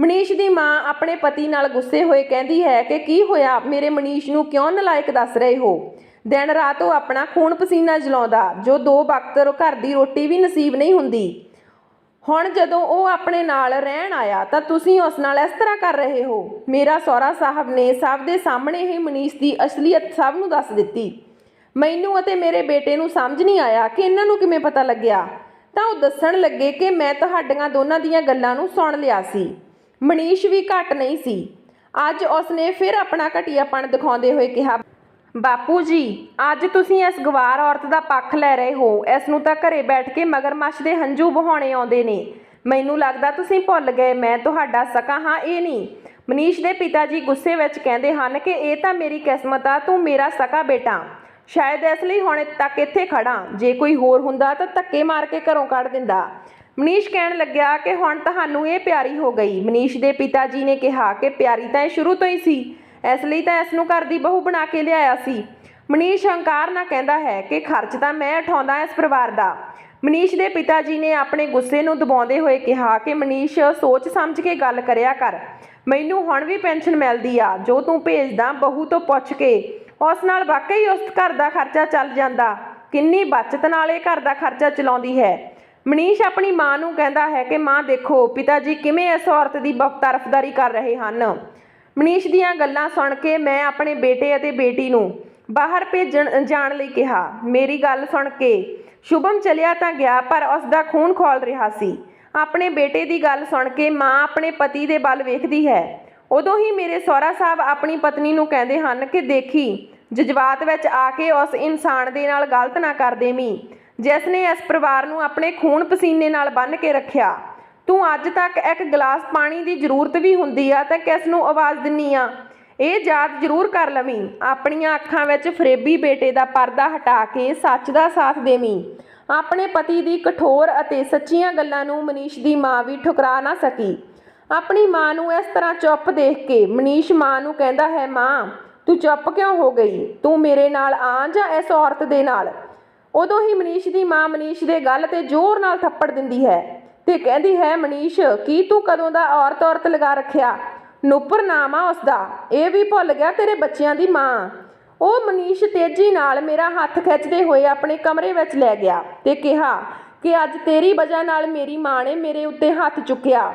ਮਨੀਸ਼ ਦੀ ਮਾਂ ਆਪਣੇ ਪਤੀ ਨਾਲ ਗੁੱਸੇ ਹੋਏ ਕਹਿੰਦੀ ਹੈ ਕਿ ਕੀ ਹੋਇਆ, ਮੇਰੇ ਮਨੀਸ਼ ਨੂੰ ਕਿਉਂ ਨਲਾਇਕ ਦੱਸ ਰਹੇ ਹੋ? ਦਿਨ ਰਾਤ ਉਹ ਆਪਣਾ ਖੂਨ ਪਸੀਨਾ ਜਲਾਉਂਦਾ, ਜੋ 2 ਵਕਤ ਘਰ ਦੀ ਰੋਟੀ ਵੀ ਨਸੀਬ ਨਹੀਂ ਹੁੰਦੀ। ਹੁਣ ਜਦੋਂ ਉਹ ਆਪਣੇ ਨਾਲ ਰਹਿਣ ਆਇਆ ਤਾਂ ਤੁਸੀਂ ਉਸ ਨਾਲ ਇਸ ਤਰ੍ਹਾਂ ਕਰ ਰਹੇ ਹੋ। ਮੇਰਾ ਸਹੁਰਾ ਸਾਹਿਬ ਨੇ ਸਭ ਦੇ ਸਾਹਮਣੇ ਹੀ ਮਨੀਸ਼ ਦੀ ਅਸਲੀਅਤ ਸਭ ਨੂੰ ਦੱਸ ਦਿੱਤੀ। ਮੈਨੂੰ ਅਤੇ ਮੇਰੇ ਬੇਟੇ ਨੂੰ ਸਮਝ ਨਹੀਂ ਆਇਆ ਕਿ ਇਹਨਾਂ ਨੂੰ ਕਿਵੇਂ ਪਤਾ ਲੱਗਿਆ। ਤਾਂ ਉਹ ਦੱਸਣ ਲੱਗੇ ਕਿ ਮੈਂ ਤੁਹਾਡੀਆਂ ਦੋਨਾਂ ਦੀਆਂ ਗੱਲਾਂ ਨੂੰ ਸੁਣ ਲਿਆ ਸੀ। ਮਨੀਸ਼ ਵੀ ਘੱਟ ਨਹੀਂ ਸੀ। ਅੱਜ ਉਸਨੇ ਫਿਰ ਆਪਣਾ ਘਟੀਆਪਣ ਦਿਖਾਉਂਦੇ ਹੋਏ ਕਿਹਾ, ਬਾਪੂ ਜੀ ਅੱਜ ਤੁਸੀਂ ਇਸ ਗਵਾਰ ਔਰਤ ਦਾ ਪੱਖ ਲੈ ਰਹੇ ਹੋ। ਇਸ ਨੂੰ ਤਾਂ ਘਰੇ ਬੈਠ ਕੇ ਮਗਰਮੱਛ ਦੇ ਹੰਝੂ ਵਹਾਉਣੇ ਆਉਂਦੇ ਨੇ। ਮੈਨੂੰ ਲੱਗਦਾ ਤੁਸੀਂ ਭੁੱਲ ਗਏ ਮੈਂ ਤੁਹਾਡਾ ਸਕਾ ਹਾਂ, ਇਹ ਨਹੀਂ। ਮਨੀਸ਼ ਦੇ ਪਿਤਾ ਜੀ ਗੁੱਸੇ ਵਿੱਚ ਕਹਿੰਦੇ ਹਨ ਕਿ ਇਹ ਤਾਂ ਮੇਰੀ ਕਿਸਮਤ ਆ, ਤੂੰ ਮੇਰਾ ਸਕਾ ਬੇਟਾ। ਸ਼ਾਇਦ ਇਸ ਲਈ ਹੁਣ ਤੱਕ ਇੱਥੇ ਖੜਾਂ। ਜੇ ਕੋਈ ਹੋਰ ਹੁੰਦਾ ਤਾਂ ਧੱਕੇ ਮਾਰ ਕੇ ਘਰੋਂ ਕੱਢ ਦਿੰਦਾ। ਮਨੀਸ਼ ਕਹਿਣ ਲੱਗਿਆ ਕਿ ਹੁਣ ਤੁਹਾਨੂੰ ਇਹ ਪਿਆਰੀ ਹੋ ਗਈ। ਮਨੀਸ਼ ਦੇ ਪਿਤਾ ਜੀ ਨੇ ਕਿਹਾ ਕਿ ਪਿਆਰੀ ਤਾਂ ਇਹ ਸ਼ੁਰੂ ਤੋਂ ਹੀ ਸੀ, ਇਸ ਲਈ ਤਾਂ ਇਸ ਨੂੰ ਘਰ ਦੀ ਬਹੂ ਬਣਾ ਕੇ ਲਿਆਇਆ ਸੀ। ਮਨੀਸ਼ ਹੰਕਾਰ ਨਾਲ ਕਹਿੰਦਾ ਹੈ ਕਿ ਖਰਚ ਤਾਂ ਮੈਂ ਉਠਾਉਂਦਾ ਇਸ ਪਰਿਵਾਰ ਦਾ। ਮਨੀਸ਼ ਦੇ ਪਿਤਾ ਜੀ ਨੇ ਆਪਣੇ ਗੁੱਸੇ ਨੂੰ ਦਬਾਉਂਦੇ ਹੋਏ ਕਿਹਾ ਕਿ ਮਨੀਸ਼ ਸੋਚ ਸਮਝ ਕੇ ਗੱਲ ਕਰਿਆ ਕਰ। ਮੈਨੂੰ ਹੁਣ ਵੀ ਪੈਨਸ਼ਨ ਮਿਲਦੀ ਆ ਜੋ ਤੂੰ ਭੇਜਦਾ। ਬਹੂ ਤੋਂ ਪੁੱਛ ਕੇ ਉਸ ਨਾਲ ਵਾਕਈ ਉਸ ਘਰ ਦਾ ਖਰਚਾ ਚੱਲ ਜਾਂਦਾ। ਕਿੰਨੀ ਬਚਤ ਨਾਲ ਇਹ ਘਰ ਦਾ ਖਰਚਾ ਚਲਾਉਂਦੀ ਹੈ। ਮਨੀਸ਼ ਆਪਣੀ ਮਾਂ ਨੂੰ ਕਹਿੰਦਾ ਹੈ ਕਿ ਮਾਂ ਦੇਖੋ ਪਿਤਾ ਜੀ ਕਿਵੇਂ ਇਸ ਔਰਤ ਦੀ ਤਰਫਦਾਰੀ ਕਰ ਰਹੇ ਹਨ। ਮਨੀਸ਼ ਦੀਆਂ ਗੱਲਾਂ ਸੁਣ ਕੇ ਮੈਂ ਆਪਣੇ ਬੇਟੇ ਅਤੇ ਬੇਟੀ ਨੂੰ ਬਾਹਰ ਜਾਣ ਲਈ ਕਿਹਾ। ਮੇਰੀ ਗੱਲ ਸੁਣ ਕੇ ਸ਼ੁਭਮ ਚਲਿਆ ਤਾਂ ਗਿਆ, ਪਰ ਉਸ ਦਾ ਖੂਨ ਖੌਲ ਰਿਹਾ ਸੀ। ਆਪਣੇ ਬੇਟੇ ਦੀ ਗੱਲ ਸੁਣ ਕੇ ਮਾਂ ਆਪਣੇ ਪਤੀ ਦੇ ਵੱਲ ਵੇਖਦੀ ਹੈ। ਉਦੋਂ ਹੀ ਮੇਰੇ ਸਹੁਰਾ ਸਾਹਿਬ ਆਪਣੀ ਪਤਨੀ ਨੂੰ ਕਹਿੰਦੇ ਹਨ ਕਿ ਦੇਖੀ ਜਜ਼ਬਾਤ ਵਿੱਚ ਆ ਕੇ ਉਸ ਇਨਸਾਨ ਦੇ ਨਾਲ ਗਲਤ ਨਾ ਕਰ ਦੇਵੀਂ, ਜਿਸ ਨੇ ਇਸ ਪਰਿਵਾਰ ਨੂੰ ਆਪਣੇ ਖੂਨ ਪਸੀਨੇ ਨਾਲ ਬੰਨ੍ਹ ਕੇ ਰੱਖਿਆ। ਤੂੰ ਅੱਜ ਤੱਕ ਇੱਕ ਗਲਾਸ ਪਾਣੀ ਦੀ ਜ਼ਰੂਰਤ ਵੀ ਹੁੰਦੀ ਆ ਤਾਂ ਕਿਸ ਨੂੰ ਆਵਾਜ਼ ਦਿੰਨੀ ਆ? ਇਹ ਯਾਦ ਜ਼ਰੂਰ ਕਰ ਲਵੀਂ। ਆਪਣੀਆਂ ਅੱਖਾਂ ਵਿੱਚ ਫਰੇਬੀ ਬੇਟੇ ਦਾ ਪਰਦਾ ਹਟਾ ਕੇ ਸੱਚ ਦਾ ਸਾਥ ਦੇਵੀਂ। ਆਪਣੇ ਪਤੀ ਦੀ ਕਠੋਰ ਅਤੇ ਸੱਚੀਆਂ ਗੱਲਾਂ ਨੂੰ ਮਨੀਸ਼ ਦੀ ਮਾਂ ਵੀ ਠੁਕਰਾ ਨਾ ਸਕੀ। ਆਪਣੀ ਮਾਂ ਨੂੰ ਇਸ ਤਰ੍ਹਾਂ ਚੁੱਪ ਦੇਖ ਕੇ ਮਨੀਸ਼ ਮਾਂ ਨੂੰ ਕਹਿੰਦਾ ਹੈ, ਮਾਂ ਤੂੰ ਚੁੱਪ ਕਿਉਂ ਹੋ ਗਈ? ਤੂੰ ਮੇਰੇ ਨਾਲ ਆ ਜਾਂ ਇਸ ਔਰਤ ਦੇ ਨਾਲ? ਉਦੋਂ ਹੀ ਮਨੀਸ਼ ਦੀ ਮਾਂ ਮਨੀਸ਼ ਦੇ ਗਲ 'ਤੇ ਜ਼ੋਰ ਨਾਲ ਥੱਪੜ ਦਿੰਦੀ ਹੈ ਤੇ ਕਹਿੰਦੀ ਹੈ, ਮਨੀਸ਼ ਕੀ ਤੂੰ ਕਦੋਂ ਦਾ ਔਰਤ ਲਗਾ ਰੱਖਿਆ? ਨੂਪੁਰ ਨਾਮ ਆ ਉਸਦਾ। ਇਹ ਵੀ ਭੁੱਲ ਗਿਆ ਤੇਰੇ ਬੱਚਿਆਂ ਦੀ ਮਾਂ। ਉਹ ਮਨੀਸ਼ ਤੇਜ਼ੀ ਨਾਲ ਮੇਰਾ ਹੱਥ ਖਿੱਚਦੇ ਹੋਏ ਆਪਣੇ ਕਮਰੇ ਵਿੱਚ ਲੈ ਗਿਆ ਤੇ ਕਿਹਾ ਕਿ ਅੱਜ ਤੇਰੀ ਵਜ੍ਹਾ ਨਾਲ ਮੇਰੀ ਮਾਂ ਨੇ ਮੇਰੇ ਉੱਤੇ ਹੱਥ ਚੁੱਕਿਆ।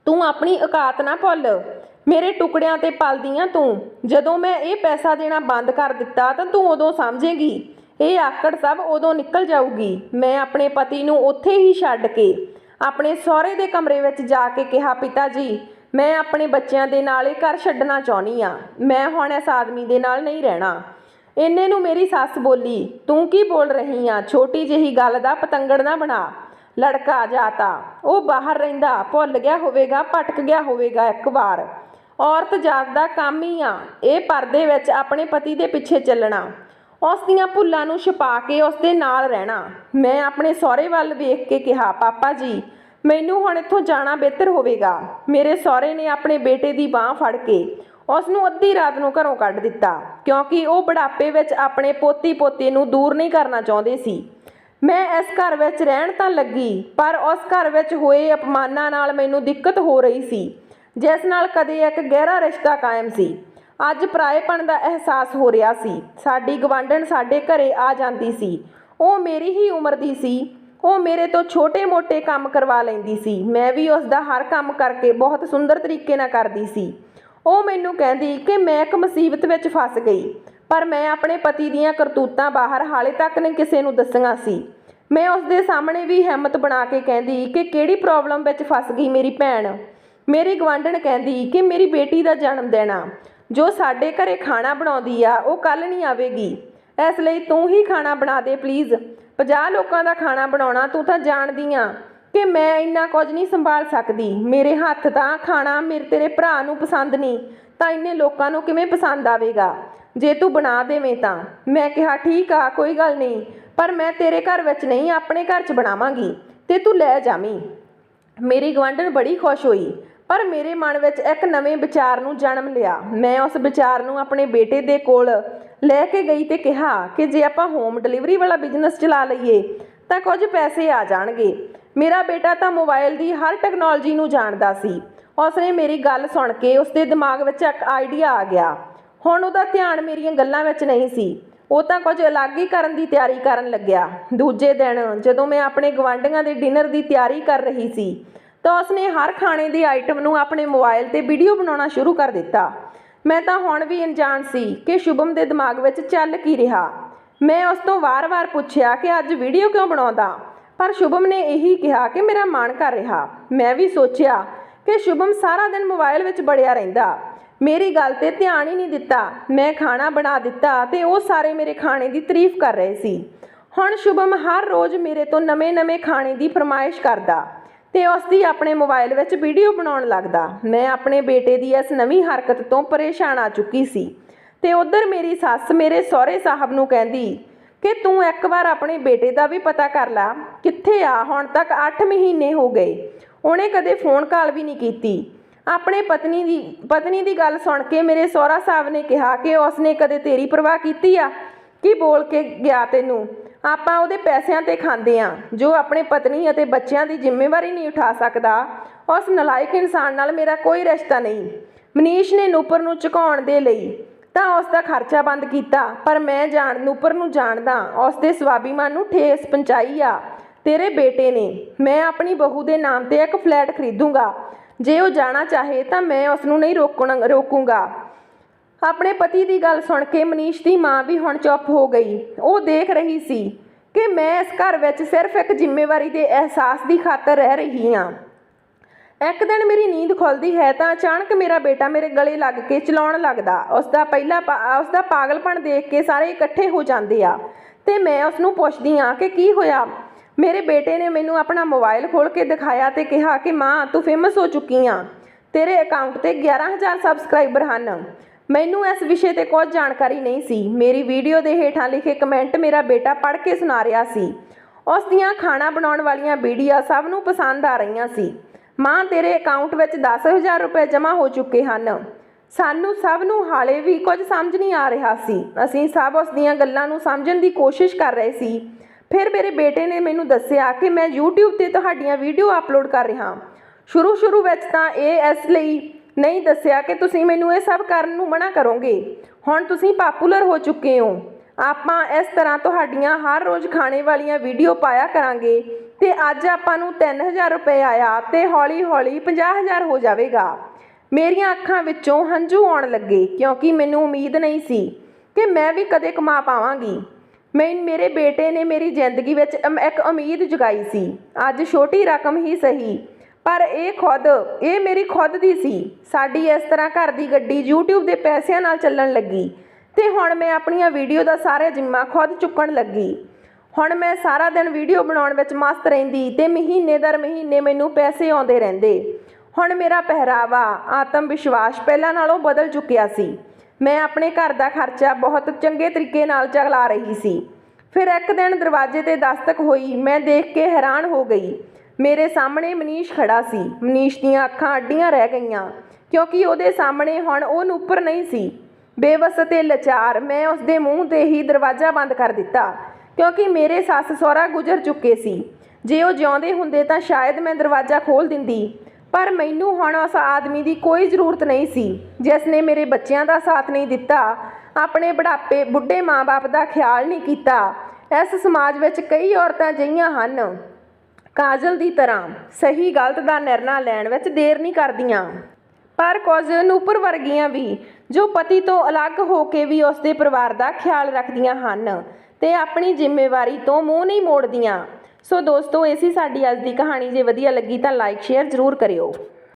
ਤੂੰ ਆਪਣੀ ਔਕਾਤ ਨਾ ਭੁੱਲ। ਮੇਰੇ ਟੁਕੜਿਆਂ 'ਤੇ ਪਲਦੀ ਆਂ ਤੂੰ। ਜਦੋਂ ਮੈਂ ਇਹ ਪੈਸਾ ਦੇਣਾ ਬੰਦ ਕਰ ਦਿੱਤਾ ਤਾਂ ਤੂੰ ਉਦੋਂ ਸਮਝੇਗੀ। ਇਹ ਆਕੜ ਸਭ ਉਦੋਂ ਨਿਕਲ ਜਾਊਗੀ। ਮੈਂ ਆਪਣੇ ਪਤੀ ਨੂੰ ਉੱਥੇ ਹੀ ਛੱਡ ਕੇ ਆਪਣੇ ਸਹੁਰੇ ਦੇ ਕਮਰੇ ਵਿੱਚ ਜਾ ਕੇ ਕਿਹਾ, ਪਿਤਾ ਜੀ ਮੈਂ ਆਪਣੇ ਬੱਚਿਆਂ ਦੇ ਨਾਲ ਇਹ ਘਰ ਛੱਡਣਾ ਚਾਹੁੰਦੀ ਆ। ਮੈਂ ਹੁਣ ਇਸ ਆਦਮੀ ਦੇ ਨਾਲ ਨਹੀਂ ਰਹਿਣਾ। ਇੰਨੇ ਨੂੰ ਮੇਰੀ ਸੱਸ ਬੋਲੀ, ਤੂੰ ਕੀ ਬੋਲ ਰਹੀ ਆ? ਛੋਟੀ ਜਿਹੀ ਗੱਲ ਦਾ ਪਤੰਗੜ ਨਾ ਬਣਾ। ਲੜਕਾ ਜਾਤਾ ਉਹ ਬਾਹਰ ਰਹਿੰਦਾ, ਭੁੱਲ ਗਿਆ ਹੋਵੇਗਾ, ਭਟਕ ਗਿਆ ਹੋਵੇਗਾ ਇੱਕ ਵਾਰ। ਔਰਤ ਜਾਤ ਦਾ ਕੰਮ ਹੀ ਆ ਇਹ ਪਰਦੇ ਵਿੱਚ ਆਪਣੇ ਪਤੀ ਦੇ ਪਿੱਛੇ ਚੱਲਣਾ, ਉਸ ਦੀਆਂ ਭੁੱਲਾਂ ਨੂੰ ਛੁਪਾ ਕੇ ਉਸ ਦੇ ਨਾਲ ਰਹਿਣਾ। ਮੈਂ ਆਪਣੇ ਸਹੁਰੇ ਵੱਲ ਵੇਖ ਕੇ ਕਿਹਾ, ਪਾਪਾ ਜੀ ਮੈਨੂੰ ਹੁਣ ਇੱਥੋਂ ਜਾਣਾ ਬਿਹਤਰ ਹੋਵੇਗਾ। ਮੇਰੇ ਸਹੁਰੇ ਨੇ ਆਪਣੇ ਬੇਟੇ ਦੀ ਬਾਂਹ ਫੜ ਕੇ ਉਸ ਨੂੰ ਅੱਧੀ ਰਾਤ ਨੂੰ ਘਰੋਂ ਕੱਢ ਦਿੱਤਾ, ਕਿਉਂਕਿ ਉਹ ਬੁਢਾਪੇ ਵਿੱਚ ਆਪਣੇ ਪੋਤੀ ਪੋਤੇ ਨੂੰ ਦੂਰ ਨਹੀਂ ਕਰਨਾ ਚਾਹੁੰਦੇ ਸੀ। ਮੈਂ ਇਸ ਘਰ ਵਿੱਚ ਰਹਿਣ ਤਾਂ ਲੱਗੀ, ਪਰ ਉਸ ਘਰ ਵਿੱਚ ਹੋਏ ਅਪਮਾਨਾਂ ਨਾਲ ਮੈਨੂੰ ਦਿੱਕਤ ਹੋ ਰਹੀ ਸੀ, ਜਿਸ ਨਾਲ ਕਦੇ ਇੱਕ ਗਹਿਰਾ ਰਿਸ਼ਤਾ ਕਾਇਮ ਸੀ। ਅੱਜ ਪਰਾਏਪਣ ਦਾ ਅਹਿਸਾਸ ਹੋ ਰਿਹਾ ਸੀ। ਸਾਡੀ ਗਵਾਂਢਣ ਸਾਡੇ ਘਰੇ ਆ ਜਾਂਦੀ ਸੀ। ਉਹ ਮੇਰੀ ਹੀ ਉਮਰ ਦੀ ਸੀ। ਉਹ ਮੇਰੇ ਤੋਂ ਛੋਟੇ-ਮੋਟੇ ਕੰਮ ਕਰਵਾ ਲੈਂਦੀ ਸੀ। ਮੈਂ ਵੀ ਉਸ ਦਾ ਹਰ ਕੰਮ ਕਰਕੇ ਬਹੁਤ ਸੁੰਦਰ ਤਰੀਕੇ ਨਾਲ ਕਰਦੀ ਸੀ। ਉਹ ਮੈਨੂੰ ਕਹਿੰਦੀ ਕਿ ਮੈਂ ਇੱਕ ਮੁਸੀਬਤ ਵਿੱਚ ਫਸ ਗਈ, पर मैं अपने पति दीयां करतूतां बाहर हाले तक नहीं किसी नूं दस्सियां सी। मैं उसके सामने भी हिम्मत बना के कहंदी कि किहड़ी प्रॉब्लम विच फस गई मेरी भैण। मेरी गवांढण कहंदी कि मेरी बेटी का जन्म दिन आ, जो साडे घरे खाना बनाउंदी आ वो कल नहीं आवेगी, इसलिए तू ही खाना बना दे प्लीज़। 50 लोगों का खाना बनाउणा तू तां जाणदी आ कि मैं इन्ना कुछ नहीं संभाल सकदी। मेरे हत्थ तां खाना मेरे तेरे भरा नूं पसंद नहीं तां इन्ने लोकां नूं किवें पसंद आवेगा जे तू बना देवें तां। मैं कहा ठीक आ कोई गल नहीं, पर मैं तेरे घर विच नहीं अपने घर च बनावांगी ते तू लै जावीं। मेरी गवांढण बड़ी खुश हुई, पर मेरे मन विच एक नवें विचार नूं जन्म लिया। मैं उस विचार नूं अपने बेटे दे कोल लै के गई ते कहा कि जे आपां होम डिलीवरी वाला बिजनेस चला लईए तां कुछ पैसे आ जाणगे। मेरा बेटा तां मोबाइल की हर टैक्नोलॉजी नूं जाणदा सी। उसने मेरी गल सुण के उसके दिमाग विच एक आइडिया आ गया। हुण उहदा ध्यान मेरीआं गल्लां विच नहीं सी, वो तां कुछ अलग ही करन दी तैयारी करन लग्या। दूजे दिन जदों मैं अपने गवांढियां दे डिनर की तैयारी कर रही सी तो उसने हर खाने की आइटम नूं अपने मोबाइल ते वीडियो बनाउणा शुरू कर दिता। मैं तां हुण भी अनजाण सी कि शुभम दे दिमाग विच चल की रिहा। मैं उस तों वार-वार पुछया कि अज वीडियो क्यों बनाउंदा, पर शुभम ने यही कहा कि मेरा मन कर रहा। मैं भी सोचिया कि शुभम सारा दिन मोबाइल विच बड़िया रहिंदा, मेरी गल ते ध्यान ही नहीं दिता। मैं खाना बना दिता ते वो सारे मेरे खाने की तारीफ कर रहे सी। हुण शुभम हर रोज़ मेरे तो नਵੇਂ-नਵੇਂ खाने की फरमाइश करदा ते उसदी अपने मोबाइल विच वीडियो बनाउण लगदा। मैं अपने बेटे की इस नवीं हरकत तो परेशान आ चुकी सी ते उधर मेरी सੱਸ मेरे सहुरे साहब नूं कहंदी कि तू एक बार अपने बेटे का भी पता कर ला कित्थे आ। हुण तक 8 महीने हो गए, उहने कदे फोन कॉल भी नहीं कीती। अपने पत्नी की गल सुन के मेरे सहुरा साहब ने कहा कि उसने कदे तेरी परवाह कीती आ कि बोल के गया तैनूं। आपां उहदे पैसिਆਂ ते खांदे आ, जो अपने पत्नी अते बच्चिਆਂ की जिम्मेवारी नहीं उठा सकता उस नलायक इंसान नाल मेरा कोई रिश्ता नहीं। मनीष ने नूपर नूं झुकाउण दे लई तां उसका खर्चा बंद किया, पर मैं नूपर नूं जाणदा उसके स्वाभिमान नूं ठेस पहुंचाई आ तेरे बेटे ने। मैं अपनी बहू के नाम ते एक फ्लैट खरीदूंगा, जे वो जाना चाहे तो मैं उसनूं नहीं रोकूंगा। अपने पति की गल सुन के मनीष की माँ भी हुण चुप हो गई। वो देख रही सी कि मैं इस घर विच सिर्फ एक जिम्मेवारी के एहसास की खातर रह रही हाँ। एक दिन मेरी नींद खुलती है तो अचानक मेरा बेटा मेरे गले लग के चिल्लाउण लगदा। उसका पागलपन देख के सारे इकट्ठे हो जाते आ ते मैं उसनूं पुछदी हाँ कि की होया। मेरे बेटे ने मैनूं अपना मोबाइल खोल के दिखाया तो कहा कि माँ तू फेमस हो चुकी हाँ, तेरे अकाउंट ते 11,000 सबसक्राइबर हैं। मैनूं इस विषय ते कुछ जानकारी नहीं सी। मेरी वीडियो के हेठां लिखे कमेंट मेरा बेटा पढ़ के सुना रहा सी। उस दियां खाना बनाउण वालियां वीडियो सब नूं पसंद आ रही सी। माँ तेरे अकाउंट विच 10,000 रुपए जमा हो चुके हैं। सानू सब नूं हाले भी कुछ समझ नहीं आ रहा सी। असीं सब उस दियां गल्लां नूं समझण दी कोशिश कर रहे सी। फिर मेरे बेटे ने मैनूं दस्सिया कि मैं यूट्यूब ते तुहाडीआं वीडियो अपलोड कर रहा। शुरू विच तां इह इसलिए नहीं दस्सिया कि तुसीं मैनूं इह सब करन नूं मना करोगे। हुण तुसीं पॉपूलर हो चुके हो, आपां इस तरह तुहाडीआं हर रोज़ खाने वालियां वीडियो पाया करांगे ते अज आपां नूं 3,000 रुपए आया ते हौली हौली 50,000 हो जाएगा। मेरियां अखां विचों हंझू आउण लगे, क्योंकि मैनूं उम्मीद नहीं सी कि मैं भी कदे कमा पावांगी। मेरे बेटे ने मेरी जिंदगी विच एक उम्मीद जगाई सी। अज छोटी रकम ही सही, पर ये मेरी खुद दी सी। साडी इस तरह घर की गड्डी यूट्यूब के पैसों नाल चलण लगी ते हुण मैं अपनियां वीडियो का सारा जिम्मा खुद चुकण लगी। हुण मैं सारा दिन वीडियो बनाउण विच मस्त रहिंदी ते महीने दर महीने मैनूं पैसे आउंदे रहिंदे। हुण मेरा पहरावा, आत्म विश्वास पहलां नालों बदल चुकिया सी। मैं अपने घर का खर्चा बहुत चंगे तरीके नाल चला रही सी। फिर एक दिन दरवाजे ते दस्तक होई। मैं देख के हैरान हो गई। मेरे सामने मनीष खड़ा सी। मनीष दीआं अखां अड्डियां रह गईयां, क्योंकि उहदे सामने हुण वो नूपर नहीं सी। बेबस ते लाचार मैं उसके मूँह ते ही दरवाज़ा बंद कर दिता, क्योंकि मेरे सੱਸ सहुरा गुजर चुके सी। जे वो जिउंदे हुंदे तां शायद मैं दरवाज़ा खोल दिंदी, पर मैनूं हुण उस आदमी की कोई ज़रूरत नहीं सी जिसने मेरे बच्चों का साथ नहीं दिता, अपने बुढ़े माँ बाप का ख्याल नहीं किया। इस समाज विच कई औरतां जिहियां हन काजल की तरह सही गलत का निर्णय लैण विच देर नहीं करदियां। ਪਰ ਕੁਝ ਨੂਪੁਰ ਵਰਗੀਆਂ ਵੀ ਜੋ ਪਤੀ ਤੋਂ ਅਲੱਗ ਹੋ ਕੇ ਵੀ ਉਸ ਦੇ ਪਰਿਵਾਰ ਦਾ ਖਿਆਲ ਰੱਖਦੀਆਂ ਹਨ ਤੇ ਆਪਣੀ ਜ਼ਿੰਮੇਵਾਰੀ ਤੋਂ ਮੂੰਹ ਨਹੀਂ ਮੋੜਦੀਆਂ। ਸੋ ਦੋਸਤੋ, ਇਹ ਸੀ ਸਾਡੀ ਅੱਜ ਦੀ ਕਹਾਣੀ। ਜੇ ਵਧੀਆ ਲੱਗੀ ਤਾਂ ਲਾਈਕ ਸ਼ੇਅਰ ਜ਼ਰੂਰ ਕਰਿਓ।